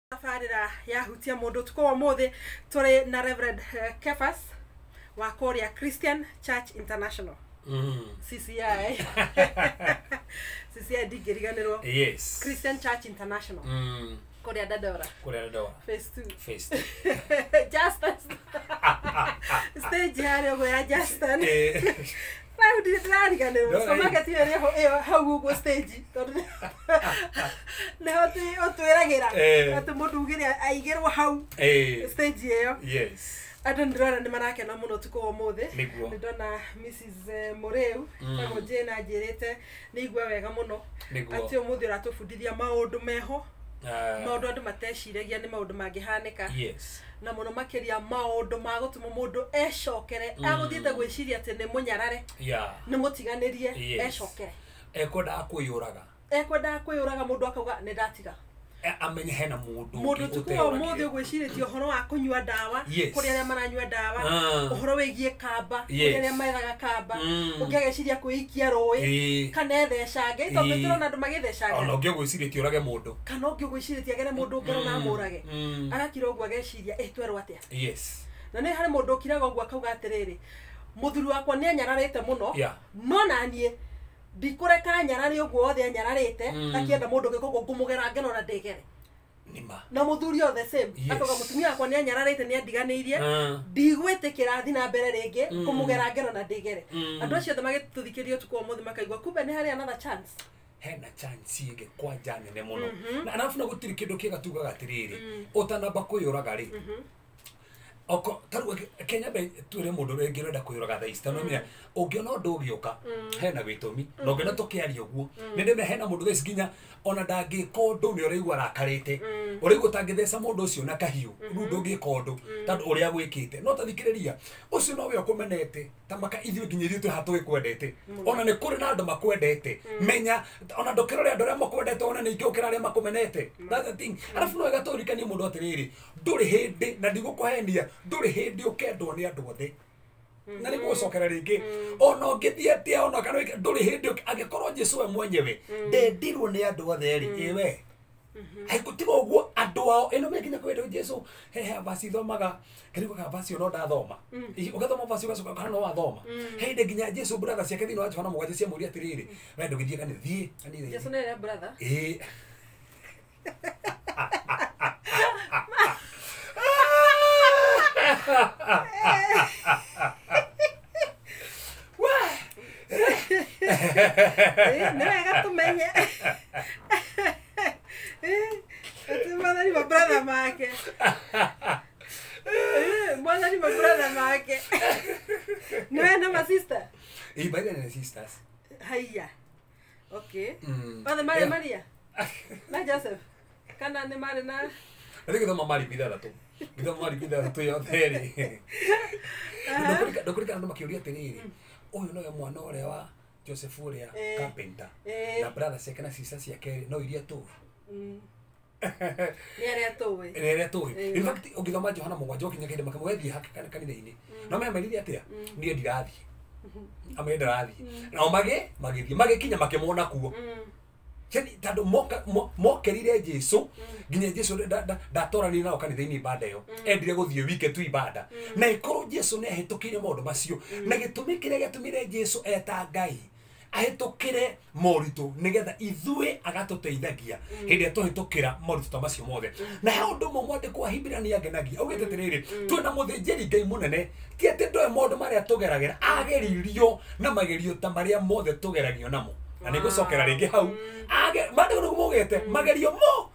Tafarira ya hutia mundu tuko mothe turi na Reverend Kefas wa Korea Christian Church International. CCI. CCI digiriganiro. Yes. Christian Church International. Korea Dadora. Korea Dadora. Phase 2. Phase 2. Justin. Stage yari go ya Justin. Vai di digiriganiro. So market yari how go stage. Ne otu eragira. Atu mundu ugire aigerwo hau. Stage yeyo. Yes. Adondrona ni manake na muno tuko mothe ndona Mrs Moreu kago jena jerete nigwa wega muno ati omuthe ratufundithia maundu meho maundu andu mateciragia ni maundu mangihanika yes na muno makiria maundu magutuma mundu ecokere aguthiite gwiciria ati ni munyarare ni mutiganirie ecokere ekwenda kwiyuraga mundu akauga ni ndatiga amenye hena mundu tuko muthe gwiciretie uhoro wa kunywa dawa kuri aria maranywa dawa uhoro wigie kamba kuri aria mairaga kamba ungegeciria kuikia roi kana ethecage tondu turona andu magithecage ona ungegwiciretie urage mundu kana ungegwiciretie agere mundu ngero na amurage agakira ugwa geciria twerwo atia yes na ni hari mundu ukiraga ugwa kauga atiriri muthuru wakwa ni anyararite muno no nanie ndikureka nyarari ugwo othe anyararite akienda mundu gikugo ngumugera ngeno na ndegere nima na muthuri o the same atoga mutumia akwa ni anyararite ni andiganirie ndigwetekera thi na mbere ringi kumugera ngeno na ndegere andu acio magituthikirio tuko muthe makaigwa kumbe ni hari another chance hena chance yege kwa jane ne muno na arafu na gutiri kindu kiga tugaga atiriri utanamba kuyuraga ri oko taru Kenya be ture mundu rengirenda kuyuraga tha ista no mira ungiona undu ugioka hena gwitumi no ngena tukiaria uguo ninde me hena mundu thesi ginya ona ndangika undu ni uraigwa rakarite uraigwa tangithesa mundu ucio na kahiu ndu ngika undu tandu uria gwikite no tathikiriria ucio no we ukumenete tamaka ithiwe ginyiri tu hatu ikwendete ona ni kuri na andu makwendete menya ona ndokirore andu aria makwendete ona ni ngiukira aria makumenete that's the thing arafu no gatorikania mundu atiriri nduri hindi na ndigukuhenia nduri hindi ukendwo ni andu othe na ni gucokera ringi ona ngithie atia ona kana nduri hindi agikorwo Jesu we mwenyewe ndendirwo ni andu othe ri iwe haikutiga uguo andu ao eno mekinya kwenda Jesu hehe basi thomaga kirigo ka basi no ndathoma ugathoma basi ugacoka kana no wathoma heinde ginya Jesu brother ciake thino wa Johana mugaje cia muri atiriri we ndugithie kana thie kanitha Jesu ne brother Nega tumenye mwana ni brother make mwana ni brother make no na my sister by the sisters haya okay Father Maria na Joseph kana ni mari na ndike thoma mari bidara tu ngido mari bidara tu yo theri ndokurika ndo makiuria atiriri uyu no mwana uria wa Joseph uria carpenter na brother ciake na sister ciake no iria tu ni aria tu in fact ugithoma Johana mugwanja ukinya kinde makamwethi haka kanitha-ini no me merithia atia ni ndirathi amenda rathi na magikinya makimona kuo yani tando mokerire Jesu ginya Jesu ndatorani nao kanitha-ini ibada yo endire guthie wike tu ibada na ikoro Jesu ne ahitukire maundu macio na gitumikire gatumire Jesu eta Ngai ahitukire moritu nigetha ithue agatuteithagia hindi atuhitukira moritu ta macio mothe na he undu mwande kwa hibirania ngenagia ugite tiriri twina muthinjiri Ngai munene ti ati ndoe maundu maria tugeragira ageririo na magerio ta maria mothe tugeragio namo na nigucokera ringi hau mande no mugete magerio mo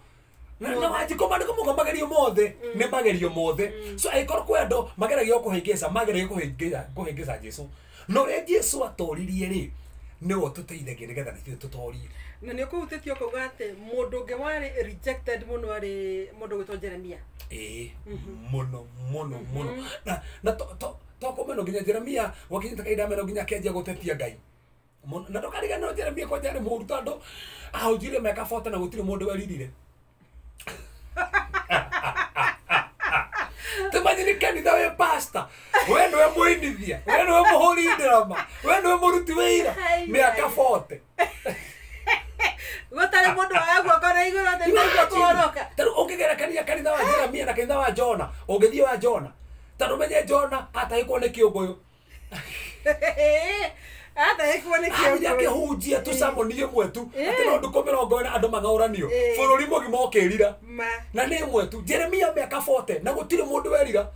na wajiko mande ko mugo magerio mothe ne magerio mothe so aikoro kwendo mageragio kuhingisa magerio kuhingisa Jesu no re Jesu atoririe ri no tuteithagie nigetha nithu tutorie na ni kuhutitio kuga ati mundu nge wari rejected muno ari mundu gwitwo Jeremia muno na to komeno ginya Jeremia wakinyita kaida meno ginya kenje gutetia Ngai na ndokariga no Jeremia kwa jare mundu tando ahujire meka fota na gutire mundu waririre Tumanyini kanitha we pastor we no muinithia we no muhuri drama we no muruti wira miaka 40 gotare mundu wa guoko na iguru ndio kuoroka ũngĩgerekania kanitha wa Jeremia na kanitha wa Jona ũngĩthiĩ wa Jona tondũ menye Jona atahĩkwo nĩ kĩũngũyũ atahĩkwo nĩ kĩũngũyũ akĩhunjia tũcamonie mwetu atĩ no ndukũ 40 andũ magauranio bũrũri mũgima ũkĩrira na nĩ mwetu Jeremia mĩaka 40 na gũtirĩ mũndũ werira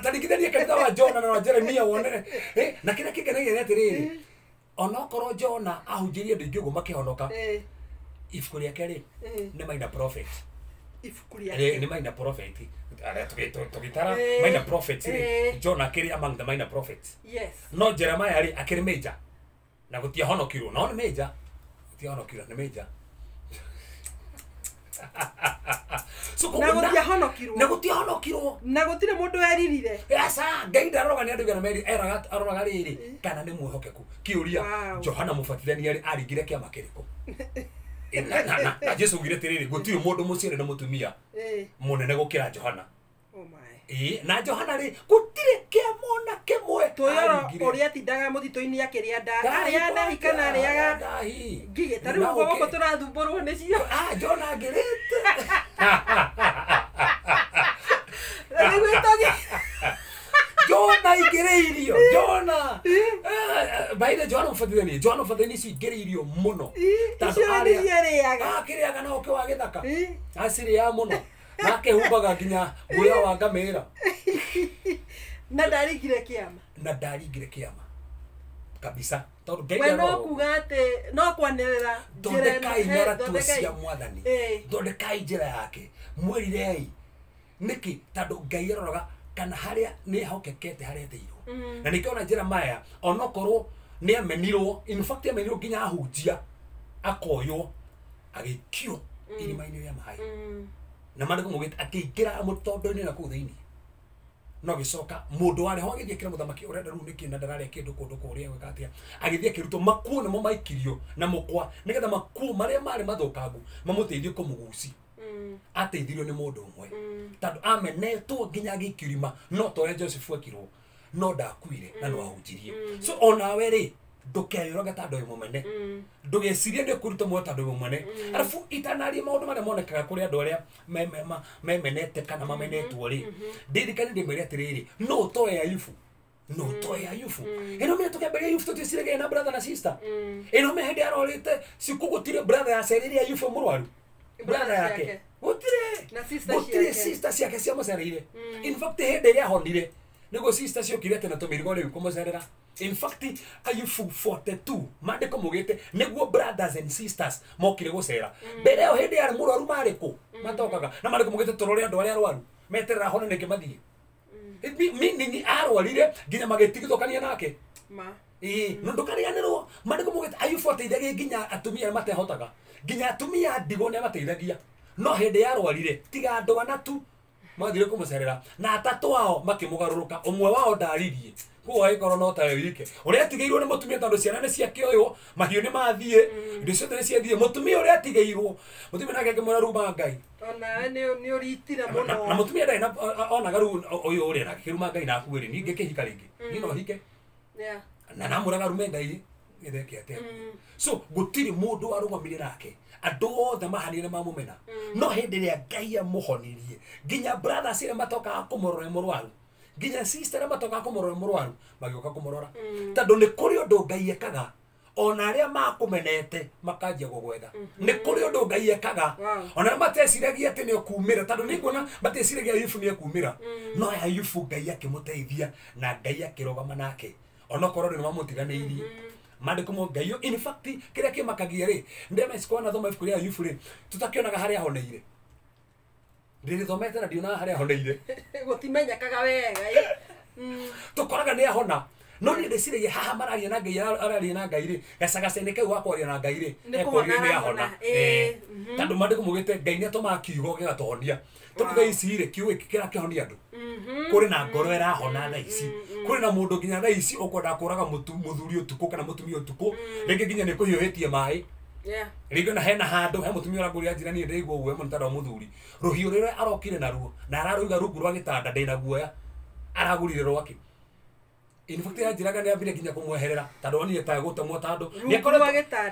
taringithania kanitha wa Jona na wa Jeremia wone na kĩrĩa kĩngenagia nĩ atĩrĩrĩ ona okorwo Jona ahunjirie andũ aingĩ ũguo makĩhonoka ibuku rĩake rĩ nĩ Minor Prophet ibuku rĩake nĩ Minor Prophet tũgĩtara Minor Prophets rĩ Jona akĩrĩ among the Minor Prophets yes no Jeremiah rĩ akĩrĩ major na gũtiahonokirwo no nĩ major gũtiahonokirwo nĩ major na gũtiahonokirwo na gũtirĩ mũndũ weririre asa Ngai ndaroga nĩ andũ gana meri aroraga rĩrĩ kana nĩ mwĩhokeku kĩũria Johana Mũbatithania rĩ aringire kĩama kĩrĩkũ na Jesu ugire tiriri gũtirĩ mũndũ mũciare na mũtumia mũnene gũkĩra Johana na Johana rĩ gũtirĩ kĩamona kĩmwe tuyoro ũrĩa tindaga mũthitũ-inĩ akĩrĩa arĩa ndahi kana arĩaga ngigĩ tarĩ gũkũ tũrathumbũrwo nĩcio Johana ngĩrĩte Jona ingĩrĩirio Jona by the Johana Mũbatithania ci ingĩrĩirio mũno tondũ arĩa akĩrĩaga na ũkĩ wa gĩthaka acirĩaga mũno na akĩhumbaga nginya guoya wa ngamĩra na ndaringire kĩama kabisa tondũ Ngai no kuga atĩ no kwanĩrĩra thondekai nyaratu cia Mwathani thondekai njĩra yake mwĩrirei nĩkĩ tondũ Ngai aroraga kana harĩa nĩ hokekete harĩa thĩirwo na nĩkĩona Jeremiah onokorwo nĩ amenirwo in fact amenirwo nginya ahunjia akoywo agĩkio irima-inĩ rĩa maĩ na mandĩko mugĩte akĩingĩra mũtondo-inĩ na kũu thĩinĩ no gĩcoka mũndũ warĩ ho agĩthiĩ kĩra mũthamaki ũrenda rĩu nĩkĩ na ndararĩa kĩndũ kũndũ kũrĩa gwĩka atĩa agĩthiĩ akĩrutwo makuo nĩmo maikirio na mũkwa nĩgetha makuo marĩa marĩ mathũkangu mamũteithie kũmũgucia ateithirio nĩ mũndũ ũmwe tondũ amenetwo nginya gĩkirima no toya Joseph ekirwo no ndakuire na no ahunjirie so onawe rĩ ndũkeyũraga ta andũ mũmene ndũgecirie nĩ kũruta mũndũ ta andũ mũmene arabu itanaria maũndũ marĩa monekaga kũrĩ andũ arĩa memenete kana mamenetwo rĩ ndirikani ndĩmere atĩrĩrĩ no toya Ayubu no toya Ayubu ĩno mĩe tũkĩambĩrĩria Ayubu tũticiragia na brother na sister ĩno mĩe hĩndĩ arorĩte cikũgũtirĩ brother yacerĩire Ayubu mũrwaru brother yake gũtirĩ sister ciake ciamũcereire in fact hĩndĩ ĩrĩa ahonire nĩguo sister ciokire tena tũmĩrigo rĩu kũmũcerera in fact Ayubu 42 mandĩko mugĩte nĩguo brothers and sisters mokire gũcera mbere ĩyo hĩndĩ yarĩ mũrwaru marĩ kũ matokaga na mandĩko mugĩte tũrore andũ arĩa arwaru meterera hone nĩkĩ mathiĩ meaning arwarire nginya magĩtigithũkania nake no ndũkariganĩrwo mandĩko mugĩte Ayubu ateithagia nginya atumia matehotaga nginya atumia ndigũ nĩ mateithagia no hĩndĩ yarwarire tiga andũ ana tu mathire kũmũcerera na atatũ ao makĩmũgarũrũka ũmwe wao ndaririe kuo agĩkorwo no tawe wike ũrĩa atigĩirwo nĩ mũtumia tondũ ciana nĩ ciakĩoywo mahiũ nĩ mathiĩ indo ciothe nĩ ciathiĩ mũtumia ũrĩa atigĩirwo mũtumia nake akĩmwĩra ruma Ngai ona nĩ ũritire mũno na mũtumia ndarĩ onaga rĩu ũyũ ũrĩa nake kĩruma Ngai na akuĩrĩ ningĩ kĩhika rĩngĩ niĩ no hike na namũraga rume Ngai gĩtheke atĩa so gũtirĩ mũndũ warũgamire nake andũ othe mahanire mamũmena no hĩndĩ ĩrĩa Ngai amũhonirie nginya brothers arĩa matokaga kũmũrora mũrwaru nginya sister arĩa matokaga kũmũrora mũrwaru magĩũka kũmũrora tondũ nĩ kũrĩ ũndũ Ngai ekaga ona arĩa makũmenete makanjia gũgwetha nĩ kũrĩ ũndũ Ngai ekaga ona arĩa mateciragia atĩ nĩ ũkumĩra tondũ nĩ kuona mateciragia Ayubu nĩ ekumĩra no Ayubu Ngai akĩmũteithia na Ngai akĩrũgama nake onokorwo nĩ mamũtiganĩirie mandĩko mo Ngai in fact kĩrĩa kĩmakagia rĩ ndĩrema cikona thoma ibuku rĩa Ayubu rĩ tutakĩonaga harĩa ahoneire ndĩrĩthomete na ndionaga harĩa ahoneire gũtimenyekaga wega tũkoraga nĩ ahona no nĩ ndĩciragia haha mararia na Ngai araria na Ngai rĩ gacagaca-inĩ kau gakwaria na Ngai rĩ ekorio nĩ ahona tondũ mandĩko mugĩte Ngai nĩ atũmaga kiugo gĩgatũhonia tũkiuga ici rĩ kiugo gĩkĩ kĩrakĩhonia andũ kũrĩ na ngoro ĩrahona thaa ici kũrĩ na mũndũ nginya thaa ici ũkwenda kũraga mũthuri ũtukũ kana mũtumia ũtukũ rĩngĩ nginya nĩ kũhiũhĩtie maĩ rĩngĩ na hena handũ he mũtumia ũragũria njĩra niĩ ndĩigua ũguo mũtara wa mũthuri rũhiũ rĩrĩa arokire naruo na araruga rungu rwa gĩtanda ndĩna guoya aragũrire rwake in fact yanjĩraga nĩ ambire nginya kũmweherera tondũ onire ta gũtemwo tandũ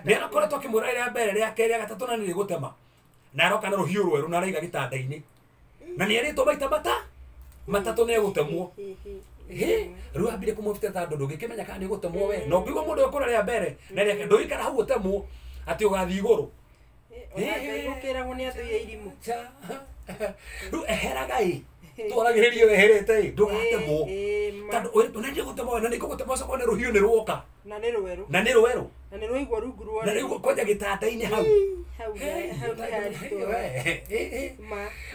nĩ akoretwo akĩmwĩra rĩa mbere rĩa kerĩ rĩa gatatũ na nĩ gũtema na aroka na rũhiũ rwerũ na araiga gĩtanda-inĩ na nä erä maita matatå nä egåtemwo rä u ambire kå må bite tandå ndå ngä kä menya kana nä gå temwo we no ngäigua må ndå å kå rä a mbere na ndå ikara hau å temwo atä å gathiä igå rå rä u eheraga twaragä rä rie weherä te ndå gatemwo tandå nä gå temwo na nä ngå gå temwo coka nä rå hiå nä rwoka na nä rå werå na rä u kwanja gä tanda-inä hau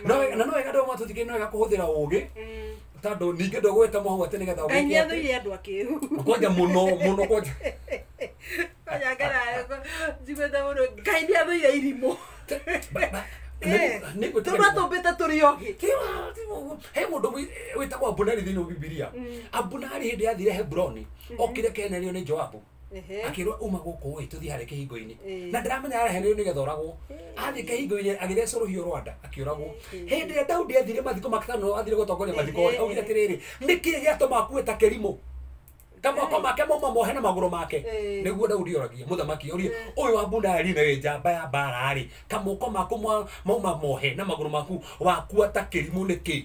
na no wega ndå matå thikä no wega kå hå thä ra å gä tandå ningä ndå gwä te mohau atä nä getha kwanja må no kwanja Ngai nä athåire irimå tåmatåmbä tå rä ogä he må ndå wä tagwo Abuneri thä inä wa Bibilia. Abuneri hä ndä yathire Hebroni okä re kenerio nä Joabu akä rwo uma gå kå tå thiä harä kä hingo-inä na ndä ramenya arahenerio nä getha oragwo athiä kä hingo-inä agä thecå rå hiå rwanda akä oragwo hä ndä ä rä a Daudi athire mathiko make no athire gå tongoria mathiko augire atä rä rä nä kä gä atå makuä ta kä rimå kamoko make mauma mohe na magå rå make nä guo Daudi oragia må thamaki orie å yå Abuneri nä njamba ya mbara rä kamoko maku mauma mohe na magå rå maku wakua ta kä rimå nä kä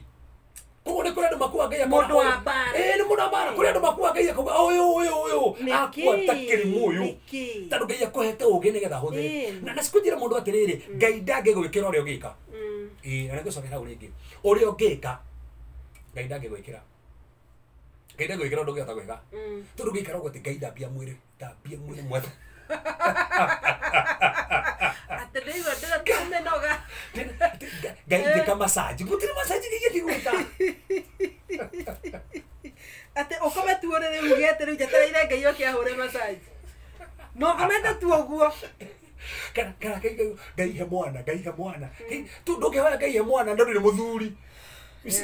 koguo nä kå rä andå makua ngai må ndå wa mbara nä må ndå wa mbara kå rä andå makua ngai akauga å yå akua ta kä rimå å yå tandå ngai akå hete å gä nä getha hå thä na cikwä njä ra må ndå atä rä rä ngai ndangä gå ä kä ra å rä a å gä ka na nä ngå cokera hau rä ngä å rä a å gä ka ngai ndangä gå ä kä ra ngai ndangä gå ä kä ra å ndå å gä ota gwä tondå gä ikara å atä ngai ndambia mwä rä mwethe atä ndä igua ndä ratå mä noga ngai ndä ka masaji gå tirä masaji gä gä gwä ka atä å kome tuo rä rä uge atä rä u njetereire ngai oke ahå re masaji no komenda tuo guo kana ngai he mwana tu ndå ngä hoya ngai he mwana ndå nä må thuri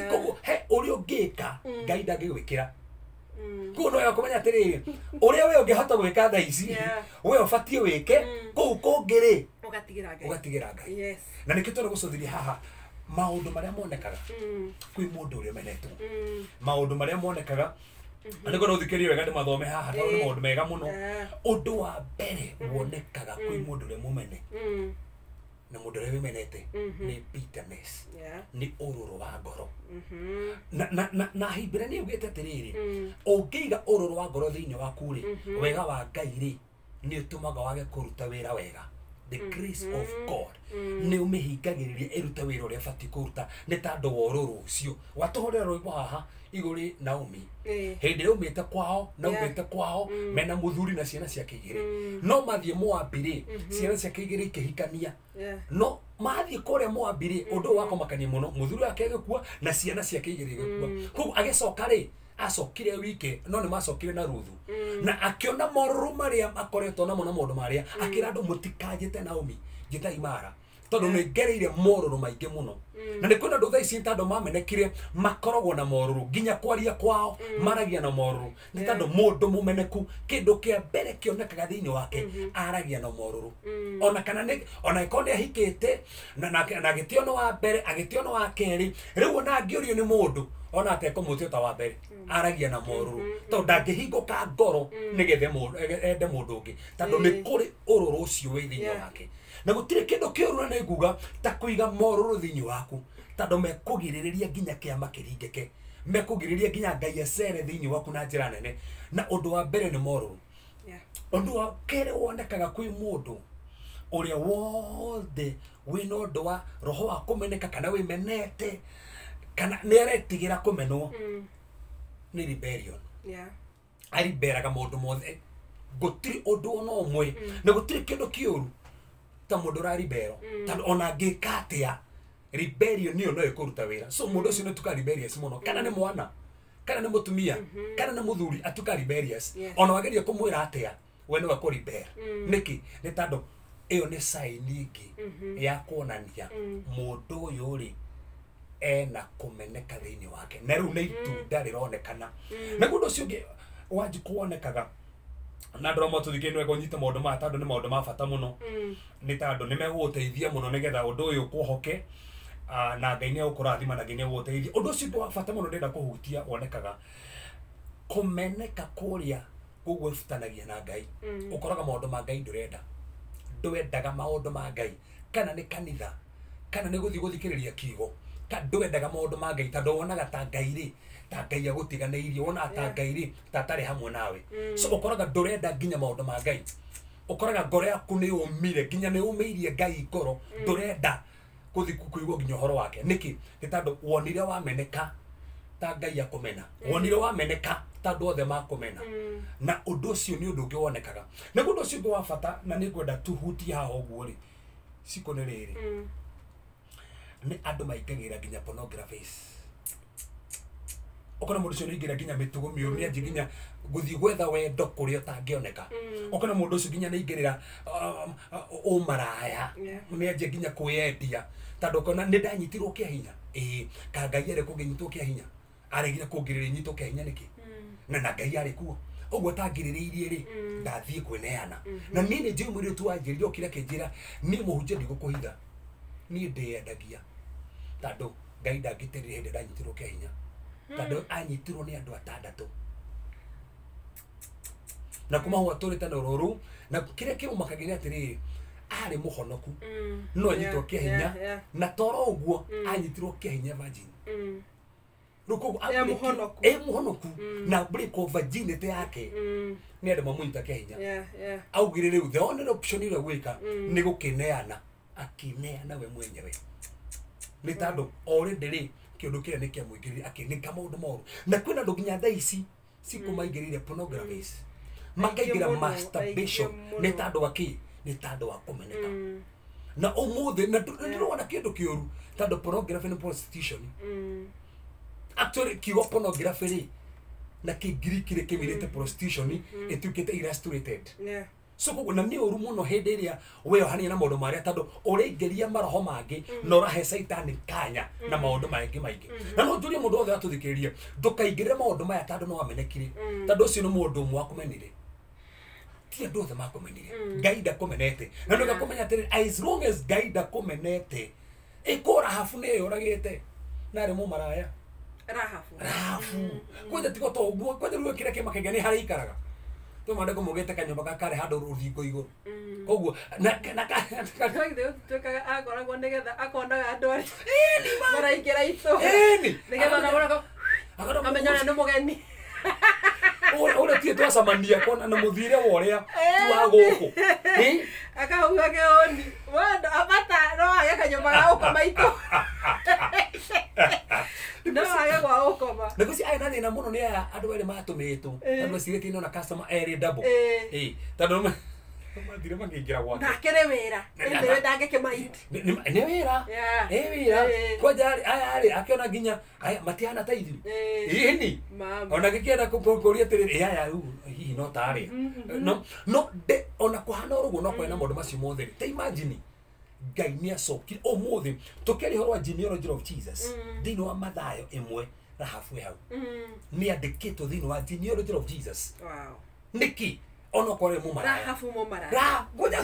koguo he å rä a å ngä ka ngai ndangä gwä kä ra koguo no wega kå menya atä rä rä å rä a we å ngä hota gwä ka thaa ici we å batiä wä ke kå u kå ngä rä å gatigä ra ngai na nä kä tå rä gå cåthirie haha maå ndå marä a monekaga kwä må ndå å rä a menetwo maå ndå marä a monekaga nä gå no thikä rie wega ndä mathome haha tondå nä maå ndå mega må no å ndå wa mbere wonekaga kwä må ndå å rä a må mene na må ndå å rä a wä menete nä bitterness nä å rå rå wa ngoro na himbä nä augä te atä rä rä å ngä iga å rå rå wa ngoro thä inä waku rä wega wa ngai rä nä å tå maga wage kå ruta wä ra wega the grace of God nä å mä hingagä rä ria ä rute wä ra å rä a batiä kå ruta nä tandå wa å rå rå å cio watå horera rwä mbo haha igå rä Naomi hä ndä ä rä a umä te kwao na umä te kwao mena må thuri na ciana ciake igä rä no mathiä Moabi rä ciana ciake igä rä ikä hikania no mathiä kå rä a Moabi rä å ndå å wakomakania må no må thuri wake agä kua na ciana ciake igä rä igä kua koguo agä coka rä acokire wike no nä macokire na ruthu na akiona morå marä a akoretwo namo na maå ndå marä a akä ra andå må tikanjä te Naomi njä tai mara tondå nä ngereire morå rå maingä må no na nä kwä na ndå thaa ici tandå mamenekire makoragwo na morå rå nginya kwaria kwao maragia na morå rå nä tandå må ndå må meneku kä ndå kä a mbere kä onekaga thä inä wake aragia na morå rå ona kana ona korwo nä ahikä te na agä tä ono wa mbere agä tä ono wa kerä rä u ona angä å rio nä må ndå ona atekå må tä ta wa mbere aragia na morå rå tondå ndangä hingå ka ngoro nä gethe ende må ndå å ngä tandå nä kå rä å rå rå å cio wä thä inä wake na gå tirä kä ndå kä å rå na nä nguga ta kå iga morå rå thä inä waku tandå mekå girä rä ria nginya kä ama kä ringäke mekå girä rä ria nginya ngai acere thä inä waku na njä ra nene na å ndå wa mbere nä morå rå å ndå wa kerä wonekaga kwä må ndå å rä a wothe wä na å ndå wa roho wa kå meneka kana wä menete kana nä aretigä ra kå menwo nä rebellion ariberaga må ndå mothe gå tirä å ndå ona å mwe na gå tirä kä ndå kä å ru ta må ndå raribero tondå ona ngä ka atä a rebellion nä yo no ä kå ruta wä ra so må ndå å cio nä tuka rebellious må no kana nä mwana kana nä må tumia kana nä må thuri atuka rebellious ona wageria kå mwä ra atä a we nä wakå rebel nä kä nä tandå ä yo nä saini ingä ya kuonania må ndå å yå rä ena kå meneka thä inä wake na rä u nä itunda rä ronekana na gå ndå å cio ngä wanji kuonekaga na ndå ramå tå thikä nä wega å nyite maå ndå maya tandå nä maå ndå ma bata må no nä tandå nä megå gå teithia må no nä getha å ndå å yå kå hoke na ngai nä egå kå rathima na ngai nä egå gå teithia å ndå å cio wa bata må no ndenda kå hutia wonekaga kå meneka kå rä a gå gwäbutanagia na ngai å koraga maå ndå ma ngai ndå renda ndwendaga maå ndå ma ngai kana nä kanitha kana nä gå thiä gå thikä rä ria kiugo ndwendaga maundu ma Ngai tondu wonaga ta Ngai ri ta Ngai agutiganeirie wona ta Ngai ri ta tari hamwe nawe so ukoraga ndurenda nginya maundu ma Ngai ukoraga ngoro yaku ni umire nginya ni umeirie Ngai ngoro ndurenda kuthi kuigwo nginya horo wake niki ni tondu wonire wameneka ta Ngai akumena wonire wameneka tondu othe makumena na undu ucio ni undu ungi wonekaga na undu ucio ungi wa bata na ni ngwenda tuhutie haha uguo ri siko ni riri ni andu maingagira nginya pornographies okona mundu ucio ni ingira nginya mitugo miuru ni anji nginya guthi gwetha wendo kuria utangioneka okona mundu ucio nginya ni ingirira umaraya ni anji nginya kuyendia tondu okona ni ndanyitirwo kia hinya ka Ngai ari kunginyitwo kia hinya ari nginya kungirira nyitwo kia hinya niki na Ngai ari kuo ogwo tangiririirie ri ndathie kweneana na ni ni njiu mwiri tu wanjiririo kira kinjira ni muhunjia ndigukuhitha ni ndiendagia tondu Ngai ndangiterire hindi ndanyitirwo kia hinya tondu anyitirwo ni andu atandatu na kuma ho aturite na ruru na kiria kimumakagiria atiriri ari muhonoku no anyitwo kia hinya na toro uguo anyitirwo kia hinya virgin ruko muhonoku na break of virginity yake ni andu mamunyita kia hinya augire riu the only option ire gwika ni gukineana akineana we mwenyewe ni tondu already ri kiundu kiria ni kia muingirire akinika maundu moru na kwina ndu nginya thaa ici sikumaingirire pornographies makaigira masturbation ni tondu waki ni tondu wa kumeneka na umuthi na ndirona kindu kiuru tondu pornography ni prostitution actually kigo pornography ri na kigirikire kimirite prostitution itukite illustrated so koguo na ni uru muno hindi iria we ohania na maundu maria tondu uringeria maroho mangi na urahe saitani kanya na maundu maingi na no njurie mundu othe atuthikiririe ndukaingirire maundu maya tondu no amenekire tondu ucio ni mundu umwe akumenire ti andu othe makumenire Ngai ndakumenete na ndugakumenya atiri as long as Ngai ndakumenete ikora hafu ni yoragite na ari mumaraya rahafu kwenda tigo to uguo kwenda ruo kire kimakenge ni hari ikaraga to mande ko mugete kanyumba kakare handu ruthingo iguru koguo na tukaga akora ko nigetha akonaga andu ari maraikira ito nigetha na wona amenyana ni mugeni ora tie twasamania kona na muthire woria tu aguku akahuga keoni wanda abata no aya kanyumba ga ukoma ito no aya gwa ukoma nigusi aya nani na muno ni aya andu ere matumitu tondu ciriti no na customer ere double tondu mathire mangingira gwake na kere wira ende ndange kemaiti ni wira wira koja aya akiona nginya aya matiana taithiru ni ona gikienda kukuria tiriri aya hihi no tari no de ona kuhana urugo no kwena maundu macio mothe te imagine Ngai ni acokire umuthi tukeri horwa genealogy of Jesus thini wa Mathayo imwe rahafu hau ni andikitwo thini wa genealogy of Jesus niki ono kore mumara rahafu mumara goja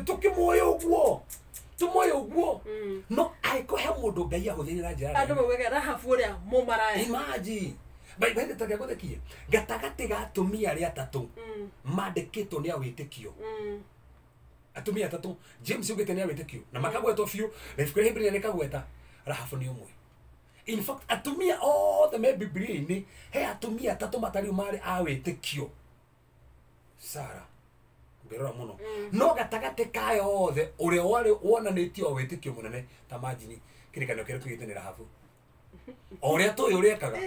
tukimoyo uguo no aiko he mundu Ngai ahuthirira njira andu mawega rahafu ria mumara imagine baibete take gothekie gatagati ga atumia ria atatu mandikitwo ni awitikio atumia atatu James ugete ni awitikio na makagwetwo fiu na fikiri Hebrew ni kagweta rahafu ni umwe in fact atumia all the Biblia ni he atumia atatu matari mari awitikio Sara ngirora muno no gatagate kayo othe uria wari wonanitio witikio munene ta majini kirikano kire twite ni rahafu uria tu uria kaga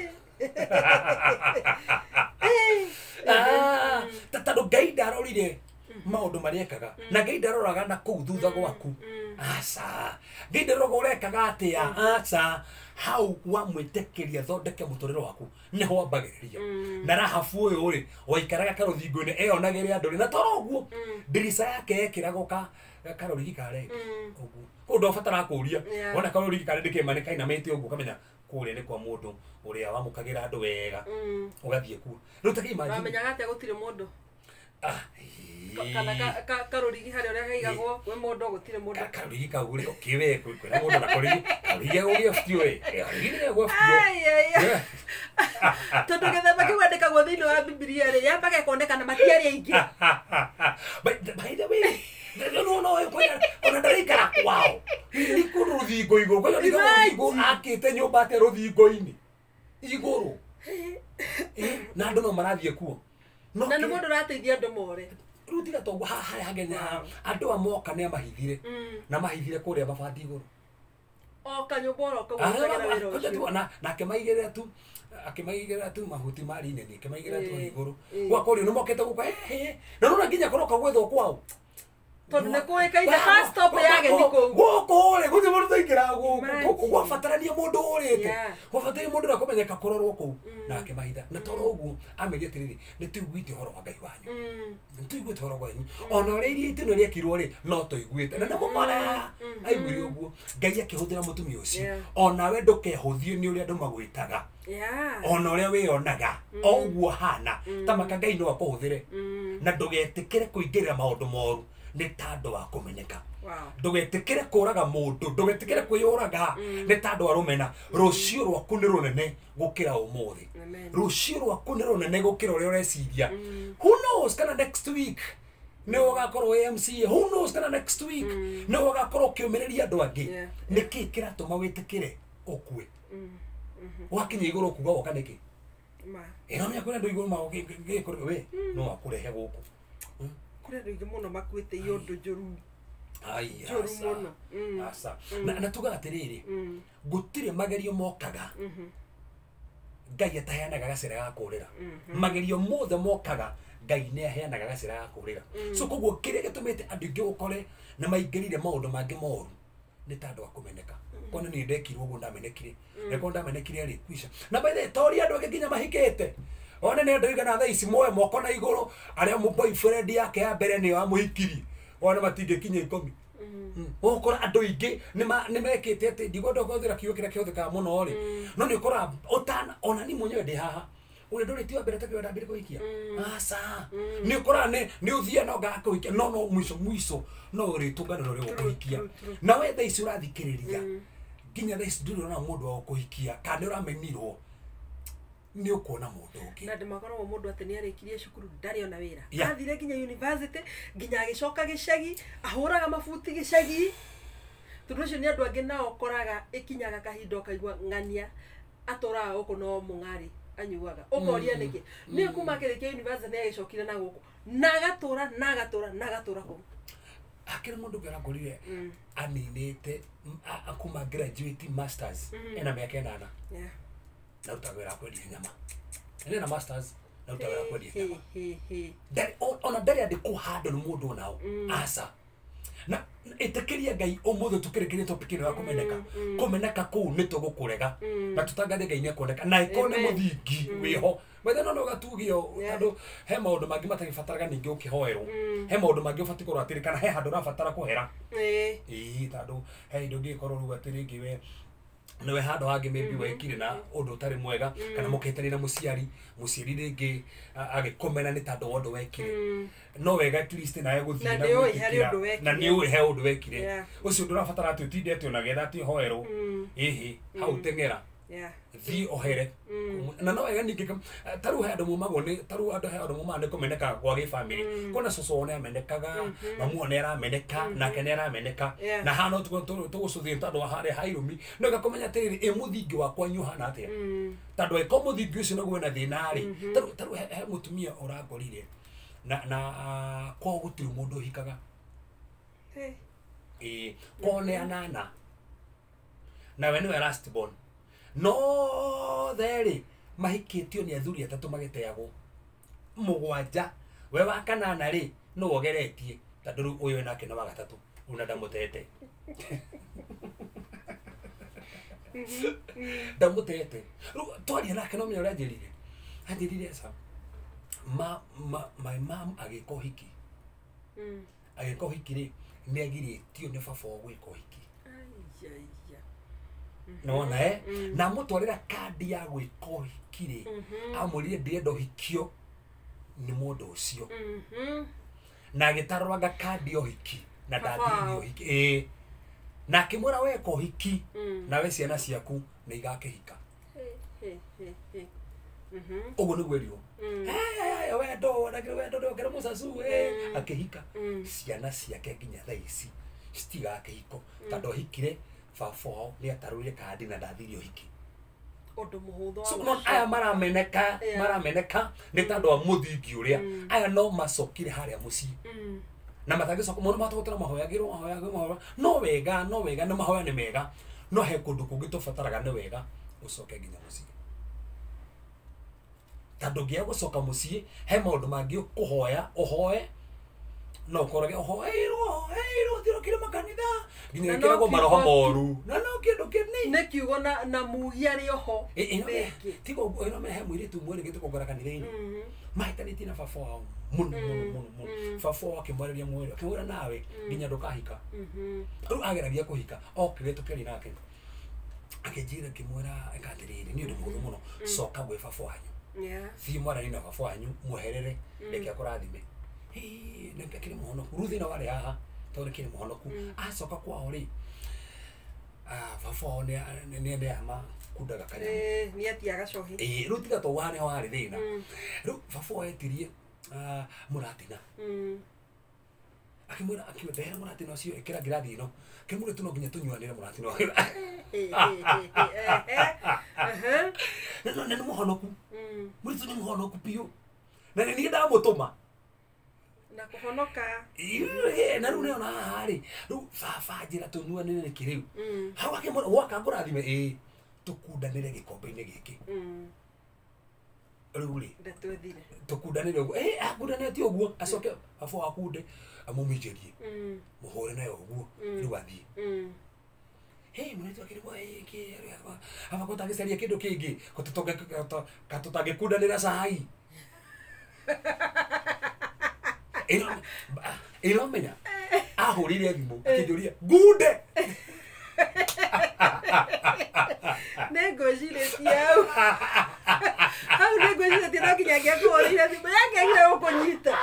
tatu Ngai ndarorire maundu mariekaga na Ngai ndaroraga na kuu thutha gwaku aca Ngai ndaroraga urekaga atia aca hau wamwitekeria thondeke muturire waku niho wambagiriria na rahafu uyu ri waikaraga karuthingo-ini eyonagire andu na toro uguo dirisa yake ekiragwo karorigi kare uguo undu abatara kuria wona karorigi kare ndikimanika inamite uguo kamenya kuria ni kwa mundu uria wamukagira andu wega ugathie ku riu takimagine wamenyaga atia gutire mundu kana karurigi hari uria kaigagwo we mundu gutire mundu karurigi kagure kiwe kwina mundu na karurigi karurigi gugio fitio karurigi gugio fitio tondu githemba kiu andikagwo thiini wa Biblia ri yambaga kuonekana matiari aingi by the way no kwina ona ndarikara kwao ni kuruthingo iguru kwina ni ruthingo akite nyumba ate ruthingo-ini iguru na andu no marathie kuo na ni mundu rateithia andu more rutiga tongo haha hagenya andu amoka ne mahithire na mahithire kuria mabati iguru o kanyuboro kagutagera wira ucio na akimaigira tu mahuti mari nene akimaigira tu iguru gwa kori no mokete guka na no nginya koroka gwetho kwao tondu ne kuikaine ha stop yage ndiko guko ri guthi mundu taikira guko gwafatarania mundu urite gwafatarania mundu na kumenyeka kororwo ku na akimahitha na toro uguo amerie tiriri ni tuiguite horo wa Ngai wanyu ni tuiguite horo wanyu ona uri irie itino ri ekirwo ri no tuiguite na mukora aiguire uguo Ngai akihuthira mutumia ucio ona we ndukehuthio ni uri andu magwitaga ona uria wionaga oguo hana tamaka Ngai no akuhuthire na ndugetikire kuingirira maundu moru ni tando wa kumenyeka ndugetikire kuraga mundu ndugetikire kwiyuraga ni tando wa rumena rucio rwaku ni runene gukira umuthi rucio rwaku ni runene gukira uria ureciria who knows kana next week ni ugakorwo MC who knows kana next week ni ugakorwo kiumireria andu angi niki kiratuma witikire ukue wakinya iguru kuga woka niki ino mya kwenda iguru ma ngikore we no akurehe guku kure ringi muno makwite yondu njuru muno asa na tugaga tiriri gutire magerio mokaga Ngai ataheanaga gacira ga kurira magerio mothe mokaga Ngai ne aheanaga gacira ga kurira so koguo kiria gitumite andu ingi ukore na maingirire maundu mangi moru ni tando wa kumeneka kone ni ndekirwo guo ndamenekire reko ndamenekire ri kwisha na by the tori andu angi nginya mahikete one ne ndoiga na thaa ici moe moko na iguru aria mu boyfriend yake ya mbere ni amuhikirie one matinge kinya 10 okora andu ingi ni mekite ati ndigondo kuthira kiyo kira kiotheka muno ri no ni ukora otana ona ni mwenyewe ndi haha ule ndori tiwa mbere takio ndambire kuikia asa ni ukora ni uthia no gakuikia no mwisho no ri tungano ri kuikia na we thaa ici urathikiriria nginya thaa ici nduri na mundu wa kuikia kana uramenirwo ni ukona mundu ungi na ndimakorwo mundu ati ni arikirie cukuru ndari ona wira athire nginya university nginya agicoka gicagi ahuraga mabuti gicagi turucio ni andu angi nao koraga ikinyaga kahindo kaigwa ngania atora uko no mungari anyuaga ukoria niki ni kuma kirikia university ni agicokire na guku nagatura ko akira mundu ngara ngorire aninite akuma graduate masters ena miaka 8 na utawera kweli nyama ene na masters na utawera kweli nyama dari ona dari ade kuhado no mundu nao asa na itekeria Ngai omuthe tukirekerie topic ino ya kumeneka ku ni tugukurega na tutangathe Ngai ni akoneka na ikone muthingi wiho wethe no gatugio andu he maundu mangi matagibataraga ningi ukihoerwo he maundu mangi ubati korwo atiri kana he handu rabatara kuhera tandu he indo ngikorwo ruga atiri ngiwe niwe handu hangi maybe wekire na undu utari mwega kana muketani na muciari ringi agikomena ni tandu wondu wekire no wega at least na guthina na ni uhe undu wekire ucio ndurabatara ati utindete ona getha ati hoerwo hau tengera thi ohere na no wega ningi taru he andu mumagwo ni taru andu he andu mumane kumeneka gwa gi family kona soso one amenekaga mamu one arameneka na kene arameneka na hano tugucuthie tandu hare hairumi no gakomenya tiriri muthingi wakwa nyuhana atia tandu eko muthingi ucio no gwena thina ri taru he mutumia urangorire na kwa gutiri mundu hikaga kone anana na we niwe last born no theri mahikitio ni athuri atatu magiteagwo mugwanja we wa kanana ri no wogeretie tandu uyu nake na wa gatatu una ndamutete ndamutete twaria nake no menya anjirire asa my mom agikohiki agikohiki ri ni agiritio ni baba ogwikohiki no na mutwarira kandi ya gwikohikire amurire ndiendo hikio ni mundu ucio na agitarwaga kandi ohiki na ndathiri ohiki na akimwira weka ohiki na we ciana ciaku ni igakihika uguo ni gwerio wendo ndokera musasu akihika ciana ciake nginya thaa ici citigakihiko tondu ohikire baba ni atarwire kandi na ndathiri ohiki undu muhuthu so no aya marameneka ni tondu wa muthingi uria aya no macokire haria mucii na matagicoka muno matogotera mahoyagirwo no wega na mahoya ni mega no he kundu kungi tubataraga ni wega ucoke nginya mucii tondu ngia gucoka mucii he maundu mangi kuhoya uhoe no korage uhoeirwo thirokire makanitha nginya kiragwo maroho moru na no kindu kini ne kiugo na mugi ari oho tigo ino me he mwiri tu mwiri gitu kugora kanitha-ini mahitanitie na baba wao muno baba wao akimwariria mwiri akimwira nawe nginya ndukahika riu ageragia kuhika okire tukeri nake akijira kimwira akatiriri ni undu muthu muno coka gwe baba wanyu thii mwarani na baba wanyu muherere reke akurathime neke kiri muhonoku ruthi na wari haha tondu kiri muhonoku acoka kwao ri baba wao ni ama kundaga kanyamu ni atiaga cohi riu tiga to wane wari thina riu baba wao etirie muratina akimwira ndehera muratina ucio ikira ngirathi ino kimure tu no nginya tunyuanire muratina ni muhonoku muritu ni muhonoku piu na ni ndamutuma na kuhonoka na riu niona haha ri riu baba njira tunyuanire ni kiriu hau akimwira waka ngurathime tukundanire gikombe-ini giki riu ri tukundanire uguo akundanire ti uguo acoke baba akunde amumijerie muhure nayo uguo riu athie mune twakirwa iki aba kotagicaria kindu kingi katutangĩkundanĩra cai ĩnomenya ahũrire thimũ akĩnjũria ngunde nĩngwĩcirĩtie hau nĩngwĩcirĩtie no nginya angĩakũhũrĩire thimũ yakĩagire gũkũnyita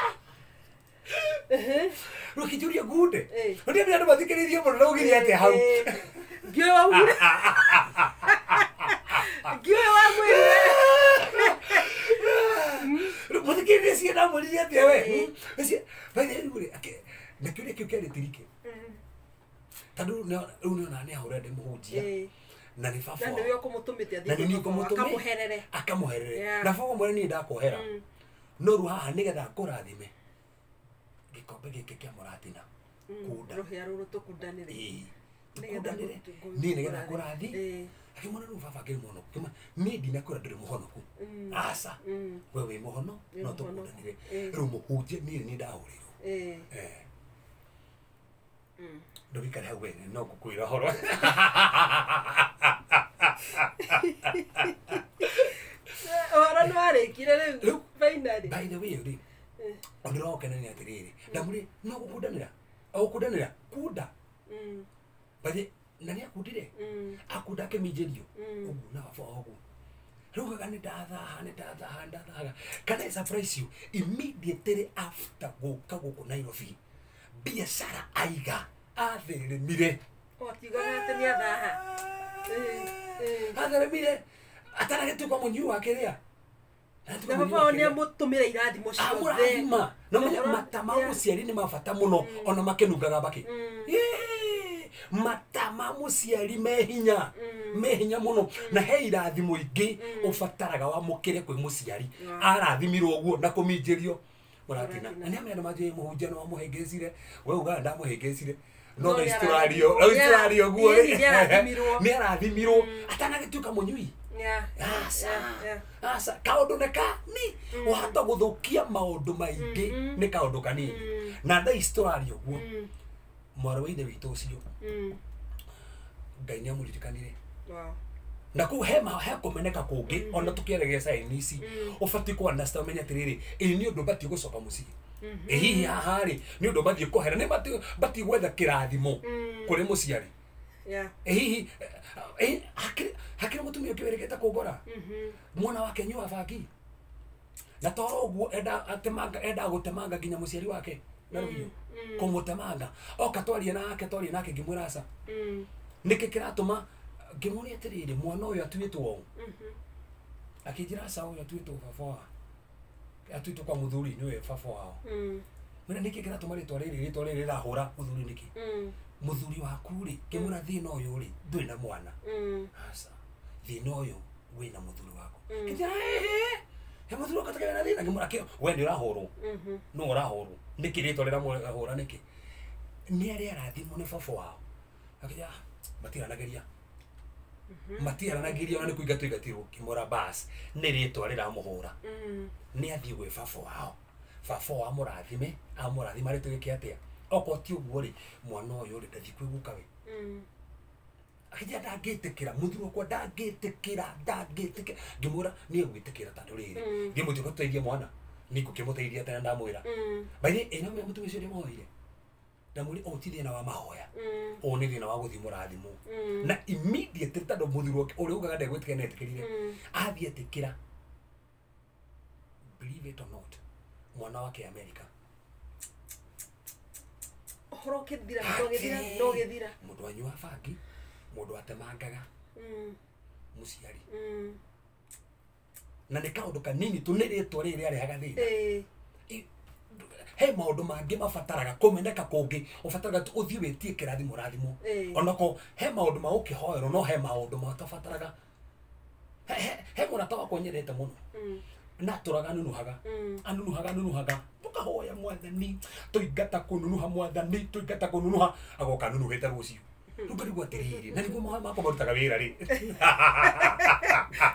rĩu akĩnjũria ngunde nĩndĩ andũ mathikĩrĩirie mũno naugire atĩa hau ngiũĩ waugire ngiũĩ wamwĩrire muthikĩrĩrie ciana mũrire atĩa we baithĩ na kĩũria kĩu kĩarĩ tirike tondu rĩu nĩona nĩ ahũre ndĩmũhunjia na nĩ baba na nĩwe ũkũmũtũmĩte athiĩ akamuherere na baba mwere niĩ ndakohera no rĩu haha nĩgetha ngũrathime gikombe gĩkĩ kĩa mũratina kunda rũhĩa rũrũ tũkundanĩre niĩ nĩgetha ngũrathi akimwona rĩu baba akĩrĩ mũhonoku niĩ ndinakwĩra ndĩrĩ mũhonoku aca we wĩ mũhono no tũkundanĩre rĩu mũhunjia niĩ nĩ ndahũrĩirwo ndũgĩikare hau wene no ngũkwĩra ũhoro ũhoro nĩwarĩkire rĩu finally by the way rĩ ndĩrokena atĩrĩrĩ ndamũrĩ no gũkundanĩra kunda bathĩ na nĩ akundire akunda akĩminjĩrio ũguo na baba ũguo rĩu gaga nĩ ndathaga can I surprise you immediately after gũka gũkũ Nairobi biacara aiga atheremire otigaga atĩ nĩ athaha atheremire ataragĩtuĩka mũnyui wake rĩa na baba wao nĩ amũtũmĩra irathimo ciothe no menya mata ma mũciari nĩ mabata mũno ona makĩnungaga mbakĩ mata ma mũciari mehinya mũno na he irathimo ingĩ ũbataraga wamũkĩre kwĩ mũciari arathimirwo ũguo na kũminjĩrio mũratina na nĩ amenya manjĩ mũhunjia no amũhĩngĩcire we ugaga ndamũhĩngĩcire no na isturario guo nĩ arathimirwo atanagĩtuĩka mũnyui aca kaũndũ nĩ kani wahota gũthũkia maũndũ maingĩ nĩ kaũndũ kanini na nda isturario guo mwarĩ wa ithe witũ ũcio Ngai nĩ amũririkanire na kũu he kũmeneka kũngĩ ona tũkĩaregia caini ici ũbatiĩ kũ understand ũmenye atĩrĩrĩ nĩ ũndũ mbatiĩ gũcoka mũciĩ hihi haha rĩ nĩ ũndũ mbatiĩ kũhera nĩ mbatiĩ gwetha kĩrathimo kũrĩ mũciari hihi hakĩrĩ mũtumia ũkĩweregete kũngora mwana wake nyua bangi na toro guo enda gutemanga nginya muciari wake na ruyo kumutemanga oka twarie nake ngimwirasa niki kiratuma ngimuri atiriri mwana uyu atwitwo akijira sawa uyu atwitwo baba atwitwo kwa muthuri niwe baba wao mwana niki kiratuma ritwa riri rahura muthuri niki muthuri waku ri ngimura thina uyu ri ndwina mwana asa thina uyu wina muthuri wako kijira he muthuri wako takena thina ngimura kio we ni urahurwo no urahurwo niki ritwa rira hura niki ni ari arathimo ni baba wao akija matiranageria ona ni kuiga tuigatirwo kimura bas ni ritwa riramuhura ni athie gwe baba wao murathime amurathima ri tugike atia oko ti uguo ri mwana uyu ri ndathi kwiguka we akija ndagitikira muthuri wakwa ndagitikira ngimura ni egwitikira tandu riri ngimuti ko tuigie mwana ni kukimuteithia tena ndamwira baire ina me mutu ucio moire ndamuri o ti thina wa mahoya o ni thina wa guthimura thimu na immediate tando muthuri wake uri ugaga ndegwitikira netikirire athie atikira believe it or not mwana wake America horokethira ndogethira mundu anyua bangi mundu atemangaga muciari na ni kaundu kanini tuniritwo riri arehaga thina he maundu mangi mabataraga kumeneka kungi ubataraga uthie witie kirathimo rathimo onako he maundu ma ukihoero no he maundu matabataraga he murata wakwa nyendete muno na turaga nunuhaga tukahoya mwathani tuigata kununuha mwathani tuigata kununuha agoka nunuhete rucio ndukarigwa atiriri na niguo mahoya makwa marutaga wira ri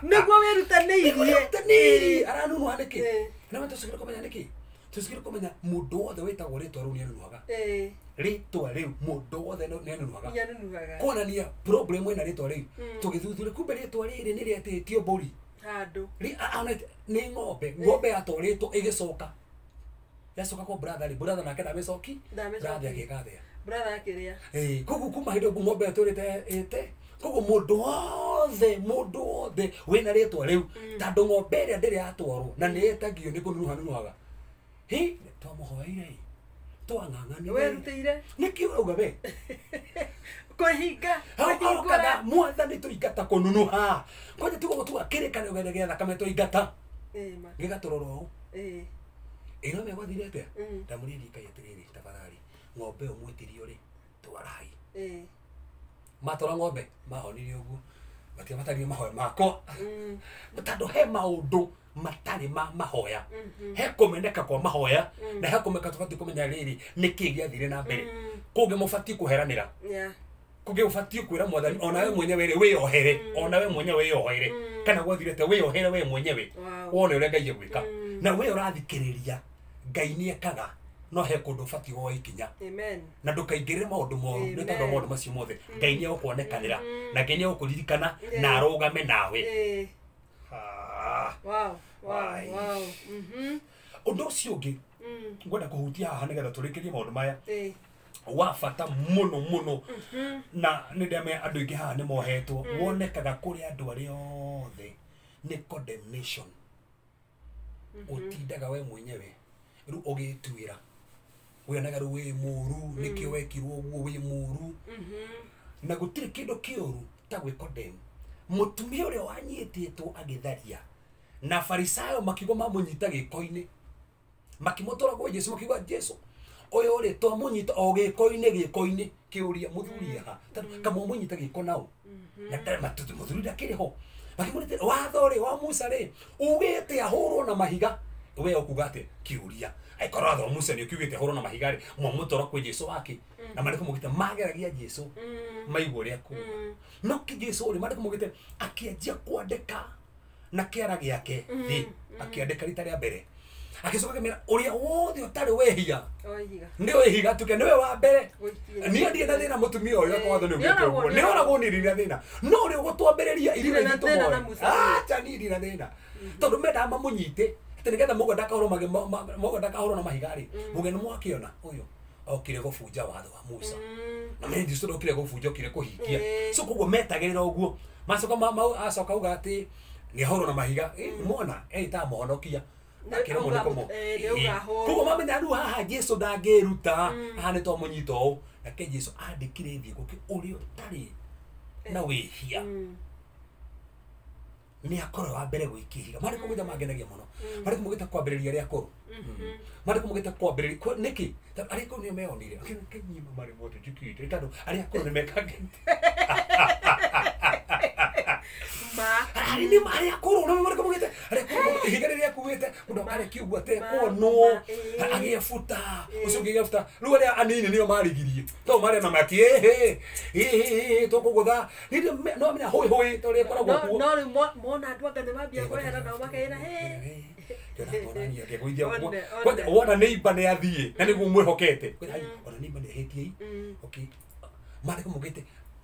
niguo wirutanĩirie aranunuha niki na matucikire kumenya niki tucikire kumenya mundu wothe witagwo ritwa riu nianunuhaga ritwa riu mundu wothe nianunuhaga kuonania problem ina ritwa riu tugithuthure kumbe ritwa riri ni riatitio mburi handu ni ng'ombe yatoritwo igicoka yacoka kwa brother nake ndamecoki brother agikathia brother akiria koguo kuma hindo ng'ombe yaturite ite koguo mundu wothe wina ritwa riu tandu ng'ombe iria ndiri atwarwo na ni etagio ni kununuhaga twamuhoeire twang'ang'anire werutire niki urauga we kuhinga mwathani tuingata kununuha kwaje tugo akirikana ugere gia thakame tuingata gigaturoro ino me gwathire atia ndamuriri kai atiriri tafadhali ng'ombe umwitirio ri twarai matora ng'ombe mahonirie uguo batia matari mahoya makwa mutandu he maundu matari mahoya he kumeneka kwa mahoya na he kumeka tufati kumenya riri niki giathire na mbere kuge mufati kuheranira kuge ufati kwira mwathani ona we mwenyewe wiohere ona we mwenyewe wiohere kana gwathirete wiohere we mwenyewe wone ure ngai gwika na we urathikiriria ngai ni ekaga no he kundu ufati wo ikinya amen na ndukaingirire maundu moru ni tondu maundu macio mothe ngai ni akuonekanira na ngai ni akuririkana na arugame nawe wow undu ucio ungi ngwenda kuhutia haha nigetha turikirie maundu maya wa bata muno na ni ndeme andu ingi haha ni mohetwo wonekaga kuri andu aria othe ni condemnation utindaga we mwenyewe ru ugituira wionaga ru wi muru nikio wekirwo uguo wi muru na gutiri kindu kioru ta gwi condemn mutumia uria wanyititwo agitharia na farisayo makigo mamunyita gikoini makimutora kwa Yesu makigo Yesu oyo ri to munyita o gikoini kiuria muthuri ha kama munyita giko nao na tare matutu muthuri ndakiriho makimurite watho ri wa Musa ri ugite ahurwo na mahiga we okugate kiuria aikora tho Musa ni ukigite ahurwo na mahiga ri mutora kwa Yesu wake na mariko mugite mageragia Yesu maigwo ri aku no ki Yesu ri mariko mugite akianjia kwandika na kiara giake thi akiandika rita ria mbere akicoka kemera uria wothe utari wehia ni wehiga tuke niwe wa mbere ni ndie na thina mutumia uyu kwa watho ni ugite uguo ni ora gunirira thina no uri gutwambiriria irira gitu acha ni irira thina tondu menda mamunyite tenigetha mugenda kahoro na mahigari mugeni mwakiona uyu okire gubunja watho wa Musa na mimi ndisto okire gubunja okire kuhingia so koguo metagirira uguo macoka mau acoka uga ati ni horo na mahiga muona ta mohonokia nakira mo nikomo kugo mamenya ru haha Jesu ndangeruta haha ni to munyito na ke Jesu andikire thie guki uri utari na wihia ni akoro wa mbere gwikihiga mari kumugita mangenagia muno mari kumugita kwambiriria ria akoro mari kumugita kwambiriria niki ari ko ni meonire kenyima mari moto jikite tando ari akoro ni mekage ari ni mari akoro no mari kumugita ari akoro higareria kuwete mundo ari kiugwa te kono agifuta usugifuta ruore anini niyo marigirie to mari na maki to kugutha ni no menya hoi to ri koragwo kuo no na andũ anga nĩ mambia kwehera nao makaĩra wona neighbor nĩ athiĩ na nĩguo mwĩhokete ona neighbor nĩ ahĩtie okay marĩ kũmũgĩte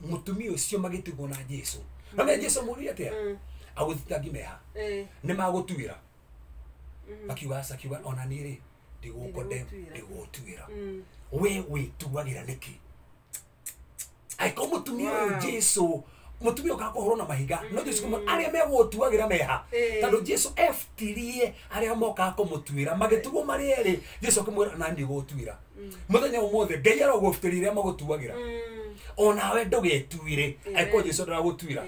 mũtumia ũcio magĩtigwo na Jesu na me Jesu mũria atĩa agũthitangi meha nĩ magũtuĩra akiuga ona nĩrĩ ndigũtuĩra we wĩtuagĩra nĩkĩ aiko mũtumia ũyũ Jesu mutumia ukakohoro na mahiga no Jesu kuma aria megotuagira meha tando Jesu eftirie aria moka kumutuira magitugo mariere Jesu kumwira na ndi gotuira muthenya umothe Ngai arogoftiria magotuagira ona we ndogetuire aiko Jesu ndaragotuira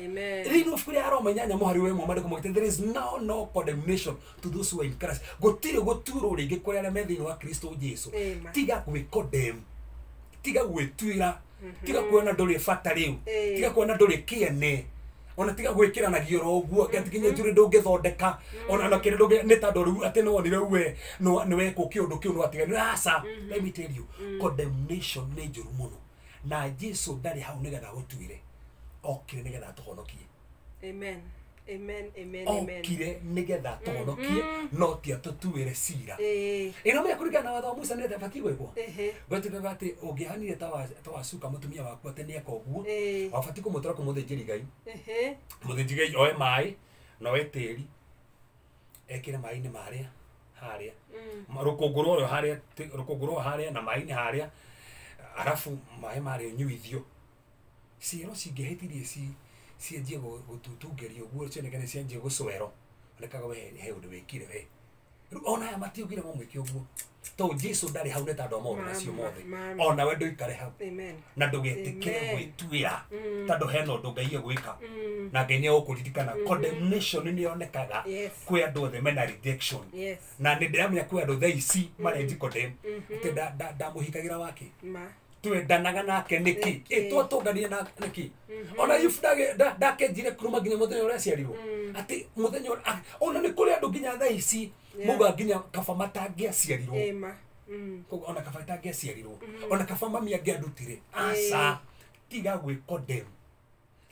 rino fikiri aromenya muhari we mu madiko mugite there is no condemnation to those who are in Christ gotire goturo ringi kuri aria methini wa Kristo Jesu tiga kwi condemn tiga gwetuira tiga kuona nduri bata riu tiga kuona nduri kiene ona tiga gwikira na gioro uguo gatikinye njuri ndungithondeka ona na kire ndungi ni tando riu ati no wonire we no we ko kiundu kiu no atiga ni asa let me tell you condemnation ni njuru muno na Jesu ndari hau nigetha gutuire okire nigetha tuhonokie amen okire nigetha tuhonokie no tia tutuire cira ino me kurigana watho wa Musa nete bati gwikwo gwetikaga ati ungihanire tawacuka mutumia waku ati ni ekoguo wabati kumutura kumuthinjiri Ngai muthinjiri Ngai oe mai no we tiri ekire mai ni maria haria rukunguru ro haria na mai ni haria arafu mai mari nyuithio ciro cingihitirie cienjie gututungerio guo cionekane cienjie gucwero nekaga we he undu wikire we ona ya matiugire momwiki uguo to Jesu ndari hau ne tando mo nacio mothe ona we ndoikare hau na ndugetikire gwituira tando heno ndu Ngai egwika na Ngai ni ukuririkana condemnation ni yonekaga kwi andu othe mena rejection na ni ndiramenya kwi andu thaici marenji condemn ati ndamuhikagira wake twendanaga nake niki twatungania na niki ona ifudage ndakenjire kuruma nginya muthenya uria ciarirwo ati muthenya ona ni kuri andu nginya thaici muga nginya kaba matangia ciarirwo koguo ona kaba matangia ciarirwo ona kaba mami angiandutire asa tiga gwi condemn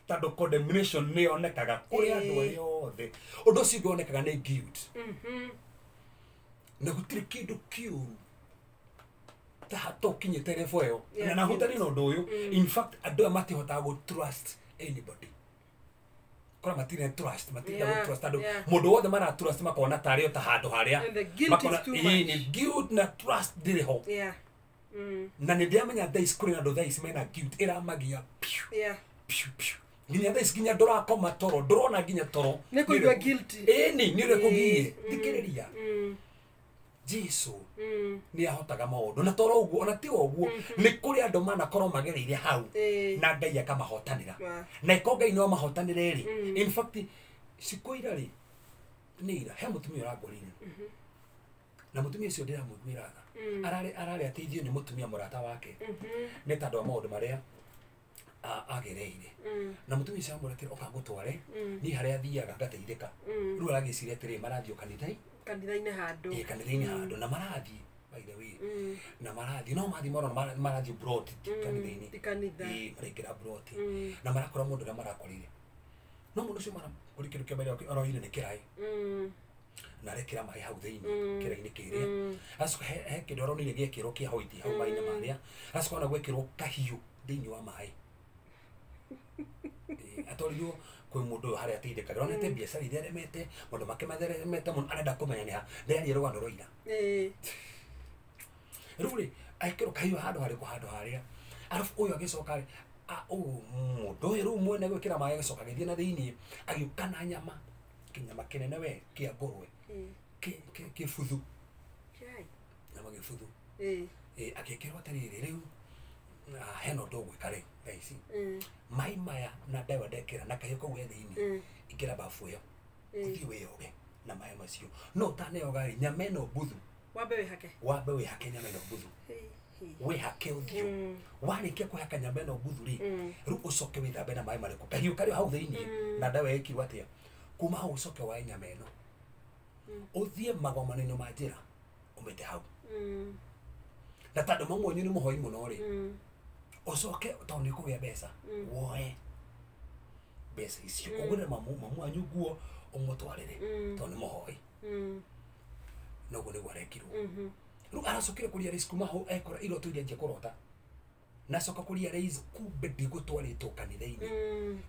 tando condemnation ni onekaga kuri andu aria othe undu ucio onekaga ni guilt na gutire kindu kiuru tato kinyete level yo na hutani no ndoyo in fact ado amati hota go trust anybody kora matire trust go trust ado mundu wothe mara trust makona tari ota handu haria makona ni guilt na trust dire ho na ni ndiamenya thais kuri ando thais mena guilt era magia nginya thais ginya ndora koma toro ndrona ginya toro ni kugwa guilty ni rekugie dikiriria Jesu ni ahotaga maundu na toro uguo ona ti uguo ni kuri andu mana korwo magereire hau na Ngai akamahotanira na iko Ngai no mahotanire ri in fact sikoira ri ni ira he mutumia uragorire na mutumia ucio ndira mugwiraga arari ateithio ni mutumia murata wake ni tando maundu maria agereire na mutumia ucio amuretire oka gutware ni haria thiaga ngateithika riu aragiciria atiri marathio kanitha-ini handu na marathi by the way na marathi no mathi moro marathi broad kanitha-ini marekera broad na marakora mundu na marakorire no mundu ucio kurikiru kemere oroire ni kirai na rekera mai hau thiini kirai-ini kiria asko he kidoro ni giekiro kia hoiti hau mai na maria asko na gwekirwo kahiu thiini wa mai atorio kwe mundu haria atindikagira onete biacara iria remete mundu make matheremete mundu arenda kumenya ni ha nderi rwando roira ruri aikiro kahiu handu haria arafu uyu agicoka mundu uyu mwene gwikira mai agicoka githie na thiini agiukana nyama kinyama kinene we kia ngurwe ke futhu na mage futhu akekero atarire riu heno dogo kare thaisi mai maya na dawa dekera na kayo ko thini ikira bafu yo uthi we yoge na mai macio no tane ogari nyameno buthu wambe we hake nyameno buthu we hake uthio warike ko haka nyameno buthu ri ru ucoke we thambe na mai mariko kahiu kari hau thini na dawa ikirwa atia kuma hau ucoke wa nyameno uthie magomanino majira umete hau na tando mamwe ni muhoi muno ri ucoke toni kugia besa woe besa icio ugure mamu anyu guo umutwarire toni muhoi no gune gwarekirwo ru aracokire kuria risk maho ekora iro tuiria nje kurota na coka kuria risk kumbe ndigutwaritwo kanitha-ini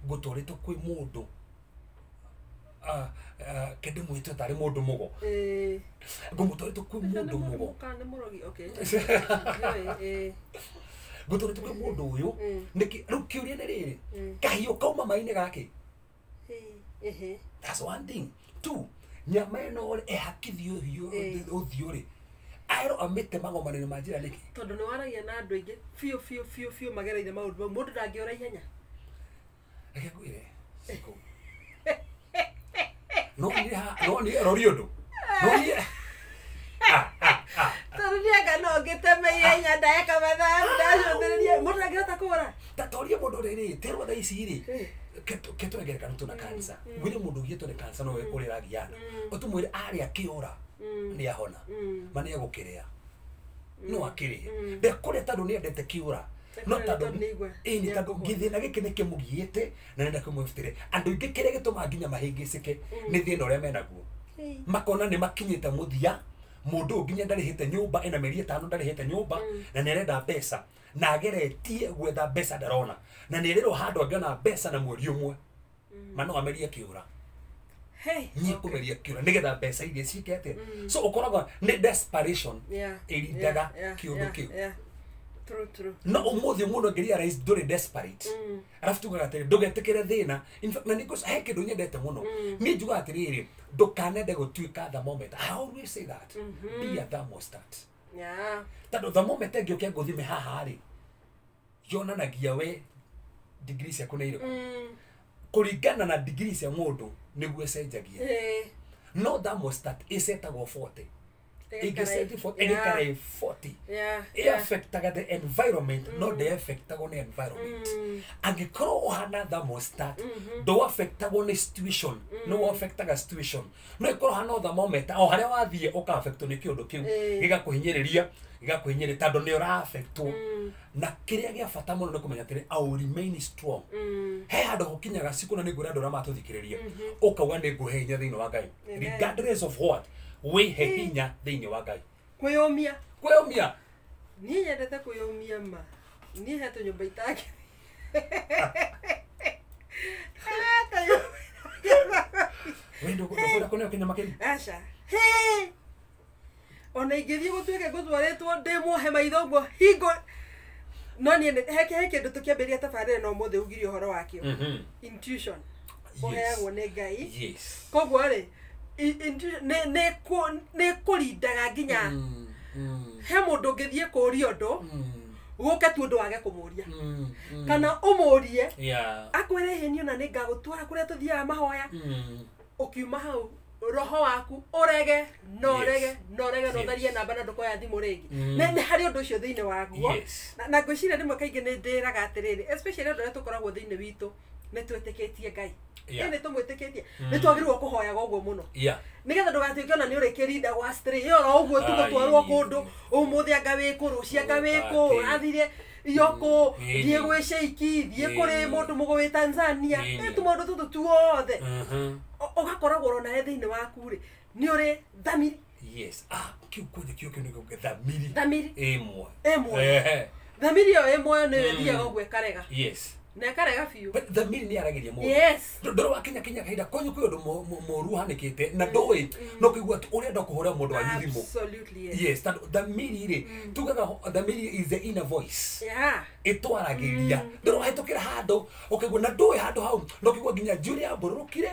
ngutwaritwo kwi mundu kende mwito tari mundu mugo ngumutwaritwo kwi mundu mugo kana murogi okay ngutwaritwo kwi mundu uyu niki ru kiuria ni riri kahio kauma maine gake that's one thing. Two, nyama eno ore ehakithio hiyo uthio ri aero amete magomanene majira niki tondu ni waragia na andu aingi fio magereire maundu mundu ndangiora ihenya ake kwire siko no ni roriondo no ni Tarudia no giteme ihenya ndaeka mathaa ndacundiria mundu ndangiota kura tatoria mundu riri terwa tha ici ri keto ngere kana tuna kansa gwire mundu gieto ne kansa no urira giana utumwire ari akiora ni ahona mane gukiria no akiria de kureta ndo ni endete kiura no tando ni tando githina giki ni kimugiete na nenda kumufitire andu ingi kire gituma nginya mahingicike ni thina uria menaguo makona ni makinyite muthia mundu nginya ndarihite nyumba ena meri 5 ndarihite nyumba na nerenda pesa na ageretie gwetha mbeca ndarona na nä rä ro handå angäona mbeca na mweri å mwe mano ameria kä å ra niä kå meria kä å ra nä getha mbeca iria cikete so å koragwo nä desperation ĩrindaga kä å ndå kä u no å må thä må no ngä ria ndå rä desperate arabu tugaga atä rä ndå getä kä re thä na na nä he kä ndå nyendete må no niä njugaga atä rä rä ndå kanende gå tuä ka thermometer. I always say that be a thermostat. Tando thermometer ngä å kä ngå thime haha rä yonanagia we degrees ya kuna iriko kuringana na degrees ya mundu niguo cenjagia no thermostat isetagwo 40 igiseti 40 igikare 40 affectaga the environment no the affectago ni environment angikorwo uhana thermostat do affectago ni situation no affectaga situation no ikorwo hana thermometer o haria wathie uka affectwo ni kiundu kiu gigakuhinyiriria gigakuhinyiriria tando ni ura affectwo na kiria gia bata muno ni kumenya atiri I remain strong he handu hukinyaga siku na nigura andu ramatuthikiriria ukauga ni nguhe hinya thiini wa Ngai regardless of what we he hinya thiini wa Ngai kwiyumia ni nyendete kwiyumia ma ni hetu nyumba itake wendo kuna kenya makeni acha ona ingithie gutwike gutwaretwo ndimwohe maitho guo hingo no ni heke ndu tukiambiria tabarire no muthe ugiri uhoro wakio intuition oheagwo ni Ngai koguo ri ne kurindaga nginya he mundu ngithie kuria undu guke tu undu wage kumuria kana umurie akwire henio na ningagutwara kuria tuthiaga mahoya ukiuma hau roho waku urege no tharie namba na nduko ya thimu ringi ne hari undu ucio thiini waguo na ngwiciria rimwe kaingi ni ndiraga atiriri especially andu aria tukoragwo thiini witu ni twitikitie Ngai ni tumwitikitie ni twagirwo kuhoyaga uguo muno nigetha ndugatuike ona ni urikirinda gwa stray oro uguo tu gutwarwo kundu umuthi anga wiku rucia anga wiku athire yoko thie gwe sheiki thie kuri mundu mugo wi Tanzania tu mundu tutu tuothe ugakoragwo rona thiini waku ri ni uri thamiri kiu ni thamiri imwe thamiri yo imwe ni thiaga uguo karega na karega fiu but the mini ni arageria mo ndoro wa Kenya kaida konyu kwi undu moru hanikite na ndoi no kuigua urenda kuhura mundu wa thimo absolutely the mini ri tugaga the mini is the inner voice itwarageria ndoro hatukira handu ukigua na ndoi handu hau no kuigua nginya Julia bururukire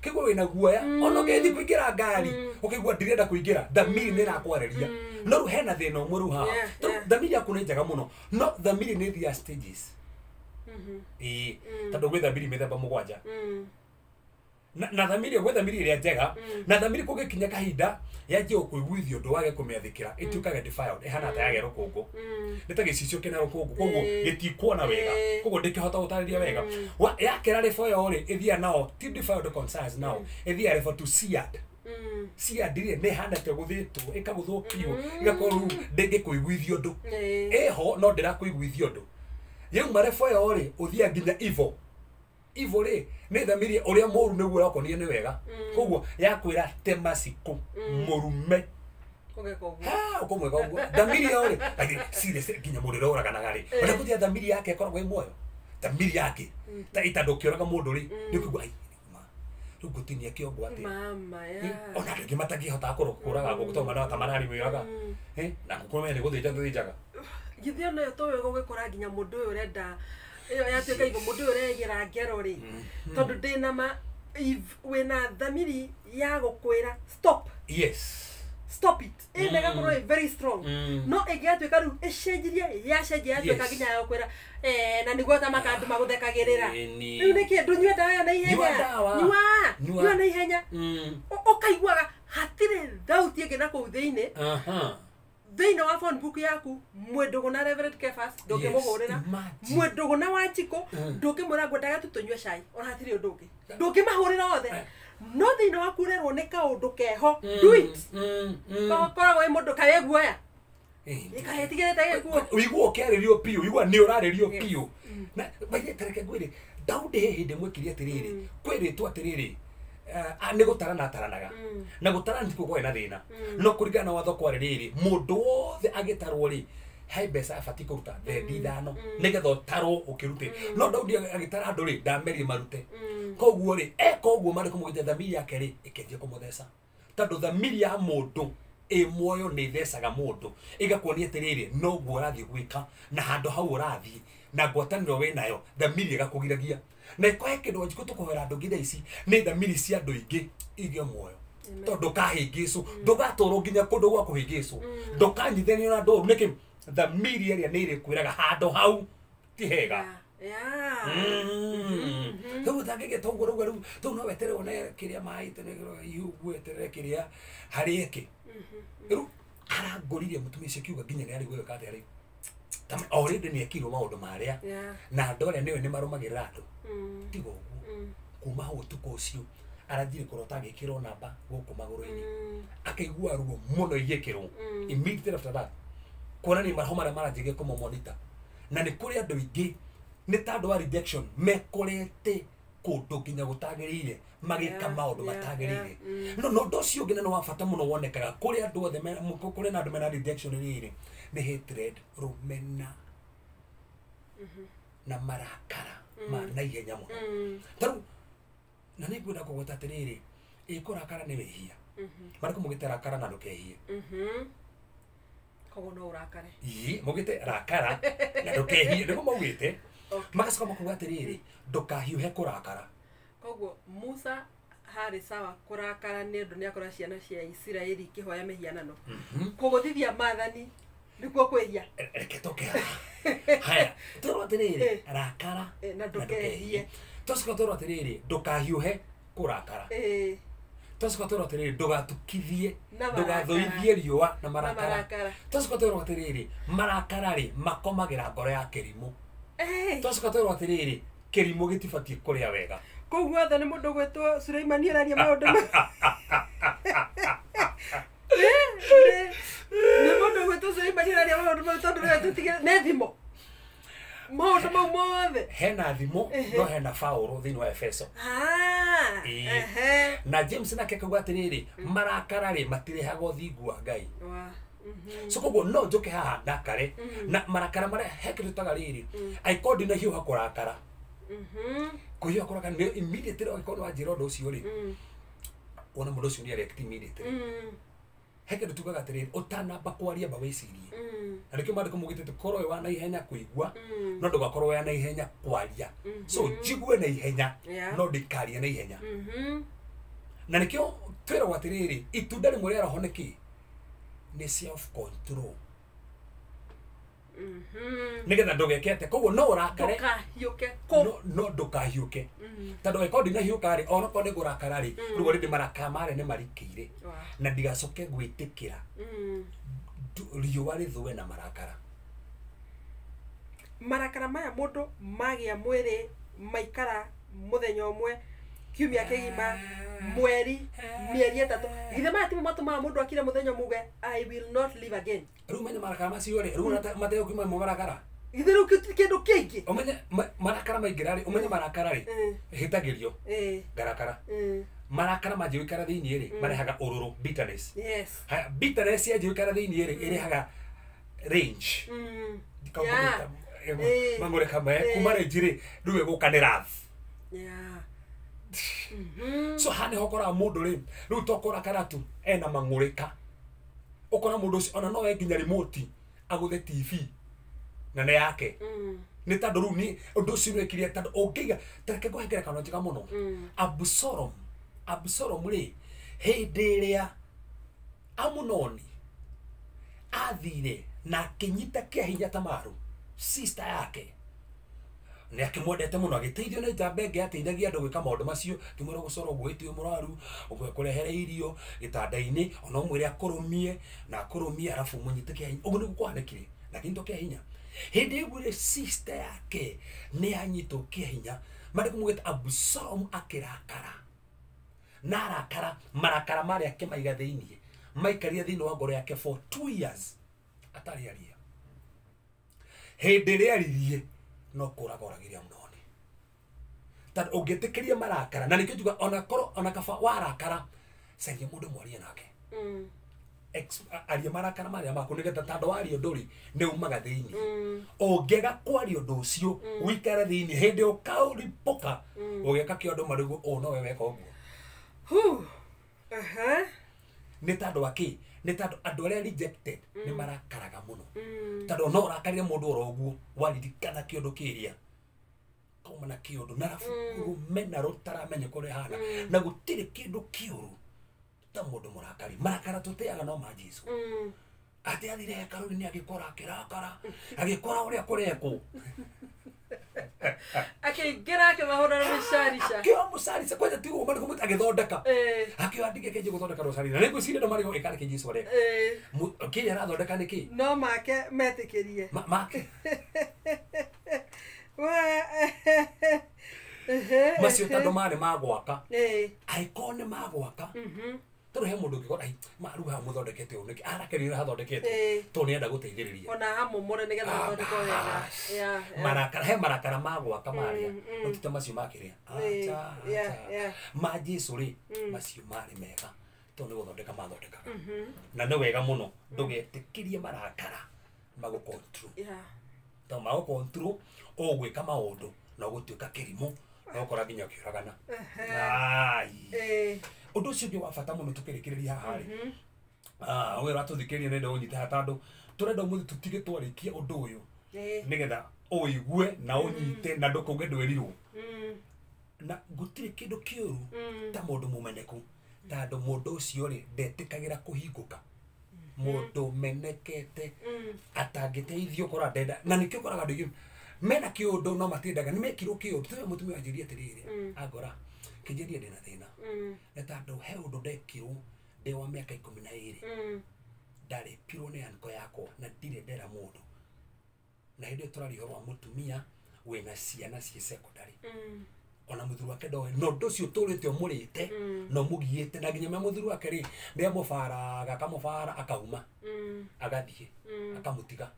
kigwa wina guoya ono gethi kuingira ngari ukigwa ndirenda kuingira thamiri ni rakwareria no ru hena thina umwe ru ha thamiri yaku ni njega muno no thamiri ni thia stages tando gwetha thamiri mithemba mugwanja na thamiri gwetha thamiri iria njega na thamiri kugikinya kahinda yaje kuiguithio ndu wage kumiathikira itukaga defiled ehana ta yage rukungu nitage cicio kena rukungu koguo gitikuona wega koguo ndikihota gutariria wega yakera refoyo ri ithia nao ti defiled concerns nao ithia refo to seared seared ri ne hana te guthitwo ikaguthukio igakoru ndingi kuiguithio ndu eho no ndira kuiguithio ndu yeu marefoyo ri uthia nginya ivo ri ni thamiri uria moru niguo yakonie ni wega koguo yakwira temasiku murume ukomwega uguo thamiri yori serious nginya muriro uraganaga ri ona kuthia thamiri yake koragwo imoyo thamiri yake ta itandukioraga mundu ri ni kuigua rugutinia kiongo ati mama ya ona ngi matangihota kuraga gutoma na tamarari wiraga na gukomenya ni guthinjaga githio nayo towe gugikora nginya mundu uyu urenda iyo yatuika igo mundu uregira ngero ri tondu ndina ma wena thamiri ya gukwira stop stop it nega muno very strong no egiatuika ru ecenjirie yatuika nginya ya gukwira na niguo ta makandu maguthekagirira riu niki ndunywe dawa ya naihenya nyua naihenya ukaiguaga hatire thauti ingi na kuu thiini thĩinĩ wa phone book yaku mwendũgũna Reverend Kefas ndũngĩmũhũrĩra mwendũgũna wa Chiko ndũngĩmwĩra ngwendaga tu tũnyue cai ona hatirĩ ũndũ ũngĩ ndũngĩmahũrĩra othe no thĩinĩ wa kurerwo nĩ kaũndũ keho do it koragwo ĩ mũndũ kaĩ guoya ikahetigĩrĩte gĩkuo ũiguo ũkĩarĩrio piũ ũigua nĩ ũrarĩrio piũ na baire tareke ngwĩre Daudi he hĩndĩ mwĩkirie atĩrĩrĩ kwĩrĩtwo atĩrĩrĩ ni gutarana ataranaga na gutarana tikuo kwa na thina no kuringana na watho kwa riri mundu wothe agitarwo ri hai besa afati kuruta thendi thano nigetha utarwo ukirute no Daudi agitara andu ri ndameri marute koguo ri koguo mari kumugite thamiri yake ri ikendia kumuthesa tondu thamiri ya mundu muoyo ni thecaga mundu igakuonia atiriri no guo rathi gwika na handu hau urathi na ngwataniro we nayo thamiri igakugiragia na ikohe kindu wajiko tukuhera andu ngitha ici ni thamiri cia andu ingi igio muoyo tondu kahingicu ndugatorwo nginya kundu gwa kuhingicu ndukanyithanio na ndoru niki thamiri iria ni iri kwiraga handu hau ti hega tu thangige tongo rugaru tu no wetere ona kiria mai tenegero ihu wetere kiria hari eki ru arangoririe mutumia cio kiuga nginya ni ari gweka atia ri already ni ekirwo maundu maria na ndore niwe ni marumagirira andu tigo kuma ho tuko ucio arathire kurota agikirwo namba guku maguru-ini akaigua ruo muno igikirwo immediately after that kuona ni marahoma maranjige kumo monitor na ni kuri andu ingi ni tandu wa rejection mekorete kundu nginya gutagirire magika maundu matagirire no ndo cio ngina no wabata muno wonekaga kuri andu othe kuri na andu mena rejection riri ni hatred rumena na marakara na ihenya muno taru na ni kwenda kugweta atiriri ikurakara ni wehia mariko mugite rakara na ndukehie koguo no urakare mugite rakara na ndukehie niguo maugite magacoka makuga atiriri ndukahiuhe kurakara koguo Musa hari sawa kurakara ni undu ni akora ciana cia Isiraeli kihoya mehianano kuguthithia mathani nikuo kwehia reke toke haya toro atiriri rakara na ndukehie tosko toro atiriri ndukahiuhe kurakara tosko toro atiriri ndugatukithie ndugathuithie riua na marakara tosko toro atiriri marakara ri makomagira ngoro ya kirimu tosko toro atiriri kirimu gitibatie kuria wega koguo atha ni mundu gwetwo Suleimani araria maundu ni mundu gwetwo Suleimani araria maundu tondu tutige ne thimo maundu mau mothe hena thimo no hena Paulo thini wa Efeso na James na kekuga atiriri marakara ri matirehaga uthingu wa Ngai so koguo no njuke haha ndakare na marakara maria hekiritaga riri aikodi na hiuha kurakara kuhiuha kurakara ni immediately aikodi wa njira undu ucio ri ona mundu ucio ni react immediately heke tukaga atiriri utanamba kwaria ba wicirie na rikio mandiko mugite tukoro we wana ihenya kuigua no ndugakorwo we na ihenya kwaria so jigue na ihenya no ndikaria na ihenya na nikio twira watiriri itunda rimwe ria roho niki ni self control. Nigetha ndugekete koguo no urakare no ndukahiuke tondu eko ndina hiuka ri ona ko nigurakara ri rugo ndi marakara mare ni marikire na ndigacoke gwitikira riũa rĩthũe na marakara maya mundu magia mwiri maikara muthenya umwe kiumia kigima mweri mieri itatu githe matimu matuma mundu akire muthenya muge I will not live again. Riu menye marakara macio ri riu mateo kuma marakara githe riu kindu kingi umenye marakara maingira ri umenye marakara ri hitagirio ngarakara marakara majiwikara thiini ri marehaga ururu bitterness. Yes. Bitterness yajiwikara thiini ri irehaga range mangore kama kuma range ri riu gukanira so hane hokora mundu ri riu tokora karatu ena mangurika ukora mundu ona no nginya remote aguthe TV na ne yake ni tandu riu ni undu ucio wekire tandu ungiga tareke guhengera kana njika muno Absalom ri hindi iria Amunoni athire na akinyita kihinya Tamaru sister yake ni akimwendete muno agiteithio ni njamba ingi ateithagia andu gwika maundu macio kimwira gucoro gwitio muraru kurehere irio gitanda-ini ona umwire akurumie na akurumie arafu munyite kihinya uguo ni gukwanekire lakini to kihinya hindi igure sister yake ni anyito kihinya mari kumugeta Absalom akirakara na arakara marakara mari akimaiga thiini maikaria thiini wa ngoro yake for 2 years atari aria hindi ria aririe no kuragoragiria Amunoni tad ungitikiria marakara na nikio juga ona koro ona kaba warakara cengia mundu mwarie nake aria marakara maria maku nigetha tandu wario nduri ni umaga thiini ungega kwaria undu ucio wikare thiini hindi ukauripoka ugeka kiondu marigu no we weka uguo ni tandu aki ni tandu andu aria rejected ni marakaraga muno tandu no urakarire mundu oroguo waririkana kiondu kiria kuma na kiondu na rafu rumena rutaramenye kuri hana na gutire kindu kiuru ta mundu murakari marakara tuteaga no ma Jesu ati athire karuni agikora kirakara agikora uria kureko akĩingĩra akĩmahũra na mĩcarisha mũcarisha kwanja tigo mari kumut agithondeka akĩandike kenje guthondeka rosari na nĩguo cire ndo mari ikare ke Jesu reka kĩrĩa arathondeka nĩkĩ no make metĩkĩrie make macio tondũ marĩ magwaka aiko nĩ magwaka tondũ he mũndũ ũngĩkora maru ha mũthondekete ũũ nĩkĩ arakenire hathondekete to nĩ enda gũteithĩrĩria ona hamũmũre nĩgetha athondeke wega marakara he marakara magwaka marĩa ũtita macio makĩrĩa ma Jesu rĩ macio marĩ mega to nĩ gũthondeka mathondekaga na nĩ wega mũno ndũgetĩkĩrie marakara magũcontrol to magũcontrol ũgwĩka maũndũ na gũtuĩka kĩrimũ na gũkora nginya ũkĩũragana undu ucio ndio wa bata muno tukirikiriria haha ri we ratuthikiria nenda unyita tandu turenda umuthi tutige twarikia undu uyu nigetha uigue na unyite na ndukuge ndwerirwo na gutire kindu kiuru ta mundu mumeneku tandu mundu ucio ri ndetikagira kuhinguka mundu menekete atangiteithio kora ndenda na nikio koraga ndu mena kiundu no matindaga ni mekirwo kiundu tuwe mutumia anjiria tiriri agora kijeria ndina thina na tandu he undu ndekirwo ndi wa miaka 12 ndari piro ni anko yako na ndire ndera mundu na hindi turari wa mutumia wena ciana cie secondary ona muthuru wake ndoe no ndocio turite omurite no mugiite na nginya muthuru wake ri ndia mufaraga akamufara akauma agathie akamutiga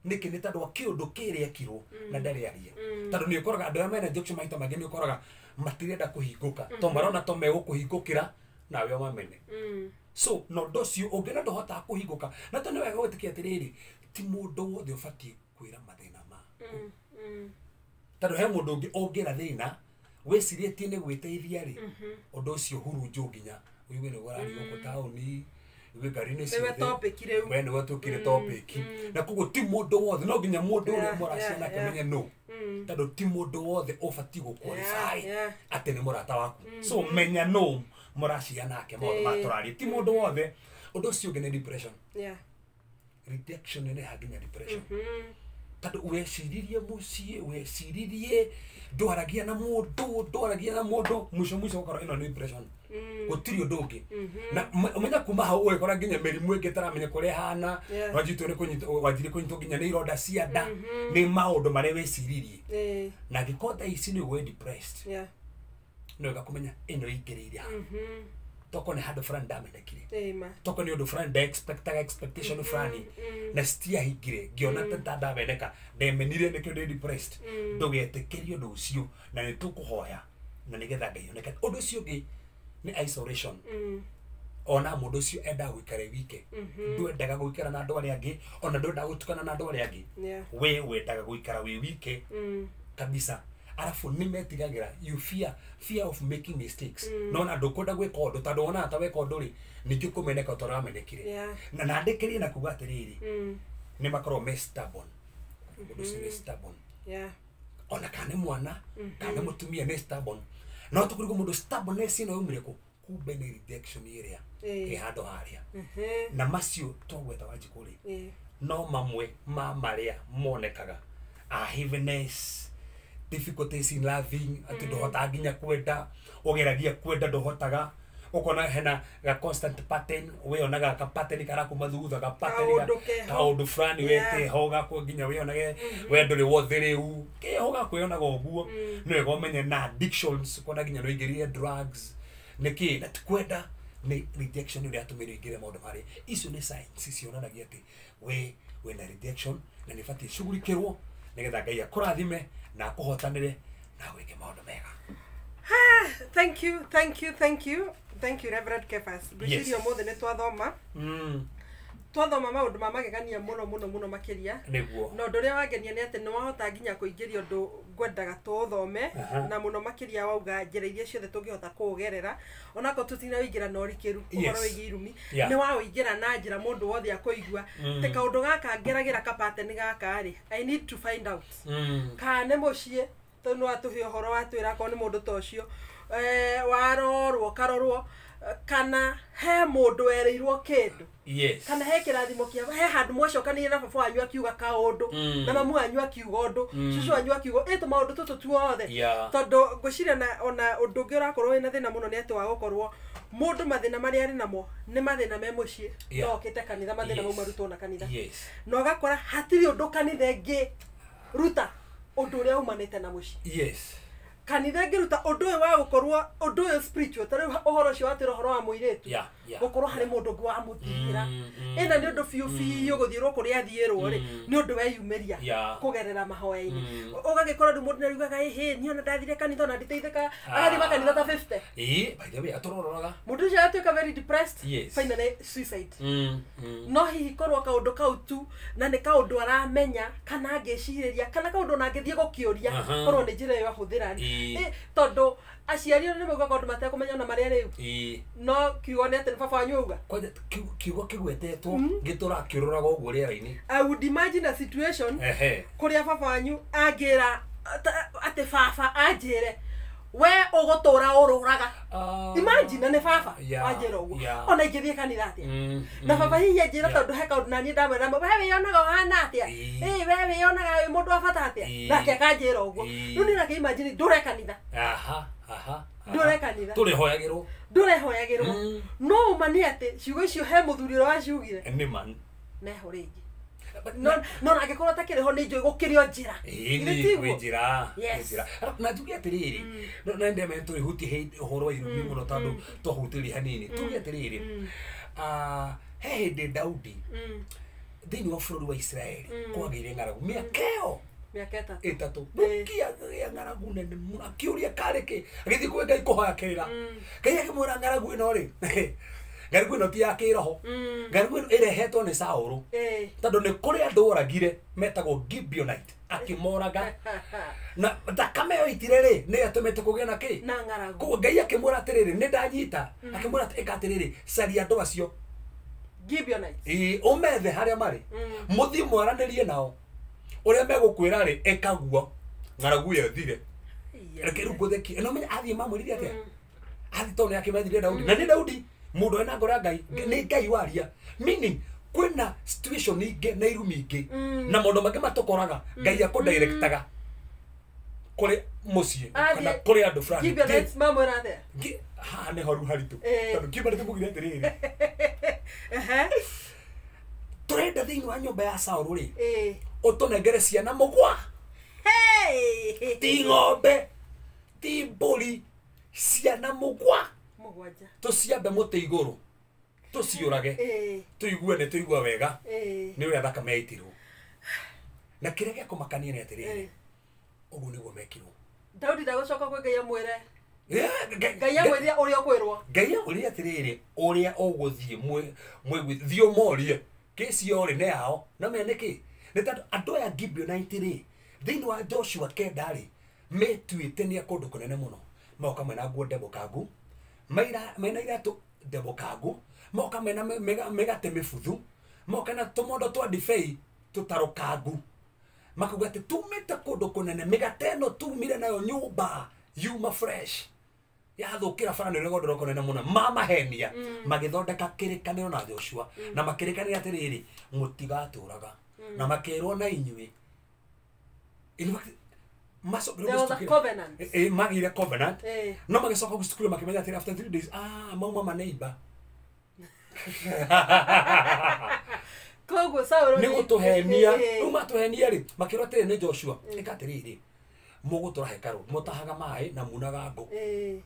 niki ni tandu kiundu kiria kirwo na ndari aria tandu ni ukoraga andu amene injection maita mangi ni ukoraga matirenda kuhinguka to marona to megukuhingukira nawe omamene so no ndocio ungena ndohota kuhinguka na to ni wega gwitikia atiriri ti mundu wothe ubatie kwira mathina ma tandu he mundu ungi ongira thina wecirie ti ni gwiteithia ri undu ucio hurunju nginya uigue ni gorari guku tauni iwe garine ciothe topic riu we ni watukire topic na kugo ti mundu wothe no nginya mundu uria muraciana kamenye no tandu ti mundu wothe ubatie guqualify ati ni murata waku so menya no moracia nake maundu maturari ti mundu wothe undu ucio ngene depression rejection nene haginya depression tatu weciririe mucie weciririe ndwaragia na mundu mwisho ukora ino ni depression gutiri undu ungi na umenya kuma hau ukora nginya mirimu ingi taramenya kuria hana wajitwo ni kunyitwo nginya ni ironda cia nda ni maundu maria weciririe na gikota ici ni we depressed no gakumenya ino ingiriria toko ni handu fulani ndamenekire toko ni undu fulani expectation fulani na stia hingire ngiona tata ndameneka ndemenire nikio ndi depressed ndugetekerie undu ucio na ni tukuhoya na nigetha Ngai oneke undu ucio ngi ni isolation ona mundu ucio enda guikara wike nduendaga guikara na andu aria angi ona ndwenda gutukana na andu aria angi we wendaga guikara wi wike kabisa arafu nimetigagira you fear of making mistakes nona ndukwenda gwika undu tondu ona ata weka undu ri ningĩ kumeneka utaramenekire na nandikirie na kuga atiriri ni makorwo me stubborn mundu ucio stubborn ona kana mwana kana mutumia ni stubborn no tukurigo mundu stubbornness ino umire ku kumbe ni rejection iria handu haria na macio twagweta wanjikuri no mamwe ma maria monekaga heaviness difficulties in loving ati ndohota nginya kwenda ogeragia kwenda ndohotaga ukona hena ga constant pattern we onaga ka pattern karakuma thutha ga pattern ka undu fulani wete hoga ko nginya we onage we nduri wothiriu ke hoga kwiona goguo no gomenye na addictions kona nginya no ingirie drugs niki na kwenda ni rejection ni atumire ingire maundu mari icio ni signs cionanagia ati we na rejection na nifati shughulikirwo nigetha Ngai akurathime na kuhotanire na gwike maundu mega. Thank you Reverend Kefas. Gwicirio mothe ni twathoma twathoma maundu mamagegania muno makiria no nduria wagenia ni ati ni wahota nginya kuingiria undu ngwendaga tuthome na muno makiria wauga njira iria ciothe tungihota kugerera onako tutina wingira na urikiru ukoro wigi irumi ni wawingira na njira mundu wothe akuigua te kaundu gaka ngeragira kapate ni gaka ri I need to find out kana mucie tondu atuhe uhoro watwira ko ni mundu tocio warorwo karorwo kana he mundu ereirwo kindu kana he kirathimo kia he handu mwacokanire na baba wanyu akiuga kaundu na mamu wanyu akiuga undu cucu wanyu akiuga eto maundu tutu tuothe tondu ngwiciria na ona undu ungi urakorwo wina thina muno ni ati wa gukorwo mundu mathina maria ari namo ni mathina me mucie no okite kanitha mathina mau marutwo na kanitha no gakora hatiri undu kanitha ingi ruta undu uria umanite na mucie kanitha ngiruta undu uyu wa gukorwo undu uyu spiritual tari uhoro cio atira uhoro wa muiretu gukorwo hari mundu ngi wa muthira ena ni undu fiu guthirwo kuria thierwo ri ni undu weyumeria kugerera mahoya-ini ugagikorwo ndu mundu nariugaga ni ona ndathire kanitha na nditeithika agathima kanitha ta 50 by the way aturororaga mundu ucio atuika very depressed finally suicide no hihi korwo kaundu kau tu na ni kaundu aramenya kana angiciriria kana kaundu na angithie gukiuria korwo ni njira yo ahuthira tondu aciari ni mauga kaundu matekumenya na maria riu no kiugo ni ati baba wanyu auga kiugo kigwetetwo giturakiururaga uguo riera-ini I would imagine a situation kuria baba wanyu angira ati baba anjire we ugutura ururaga imagine ne baba anjira uguo ona ingithie kanitha atia na baba hihi anjira tondu he kaundu nani ndamwira wewe yonaga hana atia wewe yonaga mundu abata atia nake akanjira uguo riu ni nake imagine ndure kanitha ndure kanitha ndurehoyagirwo no umani ati ciugo icio he muthuri wa ciugire ni man neho ringi no nagikorwo takiriho ni njui gukirio njira njira na tuge atiriri no ndeme turi huti uhoro wa irumi muno tondu tuhutiri hanini tuge atiriri he hindi Daudi thiini wa bururi wa Israeli kwagire ng'aragu miaka itatu bukia ng'aragu nene muno akiuria kareke agithi kwe Ngai kuhoya kira Ngai akimwira ng'aragu ino ri ng'aragu ino ti ya kiroho ng'aragu ino irehetwo ni Saulu tondu ni kuri andu oragire metagwo Gibeonite akimoraga na thakame yo itire ri ni atumete kugia na ki na ng'aragu ko Ngai akimwira atiriri ni ndanyita akimwira ikatiriri caria andu acio Gibeonite umethe haria mari muthi mwaranirie nao uria megukwira ri ekaguo ng'aragu yo thire reke rugutheki no menya athie mamwirithia atia athito ni akimethire Daudi na ni Daudi mundu ena ngoro ngai ni ngai waria meaning kwina situation inge na irumi inge na mundu mangi matokoraga ngai ako directaga kore mucie kana kore andu fulani Gibeonite mamora there ha ne horu haritu tondu Gibeonite mugire atiriri turenda thiini wa nyumba ya Saulu ri utunengere ciana mugwa ti ng'ombe ti mburi ciana mugwanja tuciambe muti iguru tuciurage tuigue ni tuigua wega ni uria thakame yaitirwo na kiria gia kumakania ni atiriri uguo niguo mekirwo Daudi ndagucoka kwi Ngai amwire Ngai amwire uria kwirwo Ngai amwire atiriri uria uguthie thio morie kesi yore ne yao na me niki ni tandu andu aya Gibeonite ri thiini wa Joshua kenda ri metuite ni akundu kunene muno moka mena nguo ndebokangu mena iratu ndebokangu moka mena megate mibuthu moka na tumondo twa ndibei tutarukangu makuga ati tumite kundu kunene migate no tumire nayo nyumba yuma fresh yathukira bana ni gondo kunene muno mamahenia magithondeka kirikaniro na Joshua na makirikanira atiriri mutigaturaga na makirwo na inyui in fact magire covenant no magicoka gusukuru makimenya atiri after 3 days mauma ma neighbor kogo Saulu ni gutuhenia umatuhenia ri makirwo atiri ni Joshua ikatiriri mugutura hekaru mutahaga mai na munaga ngo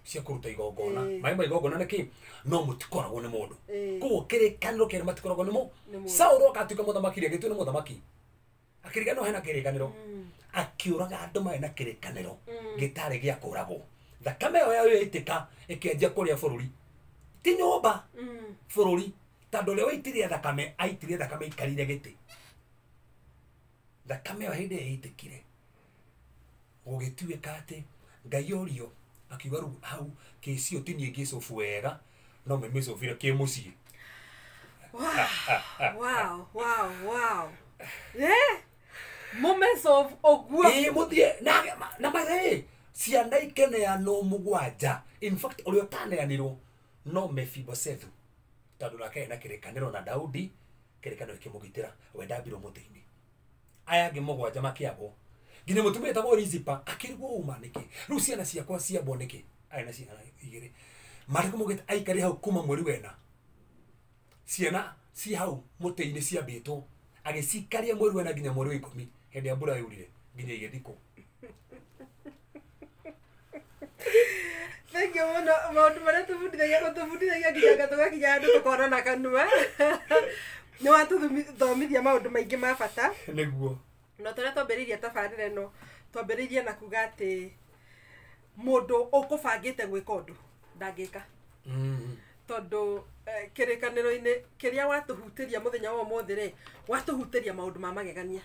cia kuruta igongona mai mai igongona niki no mutikoragwo ni mundu kuo kirikaniro kiri matikoragwo ni mu Saulu akatuika muthamaki gitu ni muthamaki akirigano hena kirikaniro akiuraga andu mai na kirikaniro gitari gia kuragwo thakame yo yayo itika ikianjia kuria bururi ti nyumba bururi tandu le waitirie thakame aitirie thakame ikarire giti thakame yo hindi itikire ugituika ati Ngai orio akiuga ru hau kesi otinie ngicobu wega no memicobire ki mucie wow moments of ogua muthie na mare ciana ikenea no mugwanja in fact urio taneanirwo no Mephibosheth tandu nake na kirikaniro na Daudi kirikaniro kimugitira wendambirwo mutini aya ngi mugwanja makiabo ngine mutumia tagwo Rizipa akirwo uma niki riu ciana ciakwa ciabo niki ai na ciana igiri mari kumugita aikari hau kuma mweri wena ciana ci hau mutini ciambitwo agicikaria mweri wena nginya mweri 10 hindi ya mbura yurire nginya igithiko thank you muno maundu maria tubundithagia nginya gatugakinya andu tukorana kanua ni watuthomithia maundu maingi ma bata niguo no tore twambiriria tabarire no twambiririe na kuga ati mundu ukubangite gwika undu ndangika tondu kirikaniro-ini kiria watuhutiria muthenya wa mothe ri watuhutiria maundu ma magegania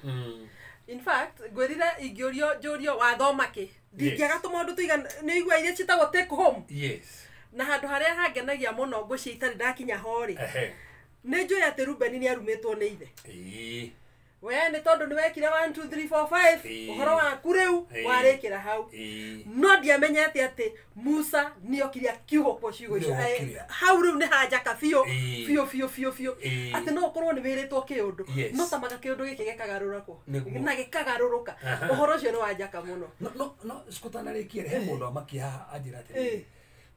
in fact ngwirire ingiorio njurio wathoma ki ndingiaga tumaundu tuigana ni igua iria citagwo take home na handu haria hangenagia muno ngucia itari ndakinya hori ni njui ati Rubeni ni arumitwo ni ithe we ni tondu ni wekire 1 2 3 4 5 uhoro waku riu warikira hau no ndiamenyete ati Musa ni okiria kiugo kwa ciugo icio hau riu ni hajaka fio ati no ukorwo ni wiritwo kiundu no tamaga kiundu giki gikagarurako na gikagaruruka uhoro ucio ni wajaka muno no sikutana rikiere he mundu amakia ajira ati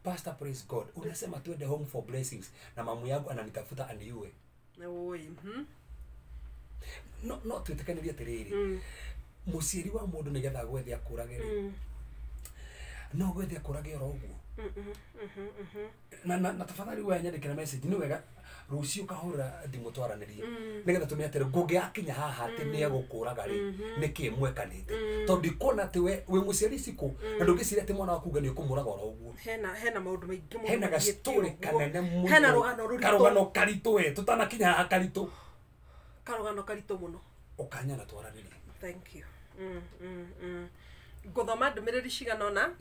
Pastor, praise God, unasema tuende home for blessings na mamu yangu ananitafuta aniue no tuitikaniria atiriri muciari wa mundu nigetha gwethia kurage no gwethia kurage oro uguo na tafadhali we nyandikira message ni wega rucio kahura ndimutwaranirie nigetha tumiatire ngungiakinya haha ati ni egukuraga ri niki mwekanite tondu ikona ati we muciari ciku na ndungiciria ati mwana waku ni ukumuraga oro uguo hena maundu maingi muno hena ga story kanene muno hena rugano karitu we tutanakinya haha karitu karugano karito muno ukanya na twaranirie thank you nguthoma ndumiriri cigana ona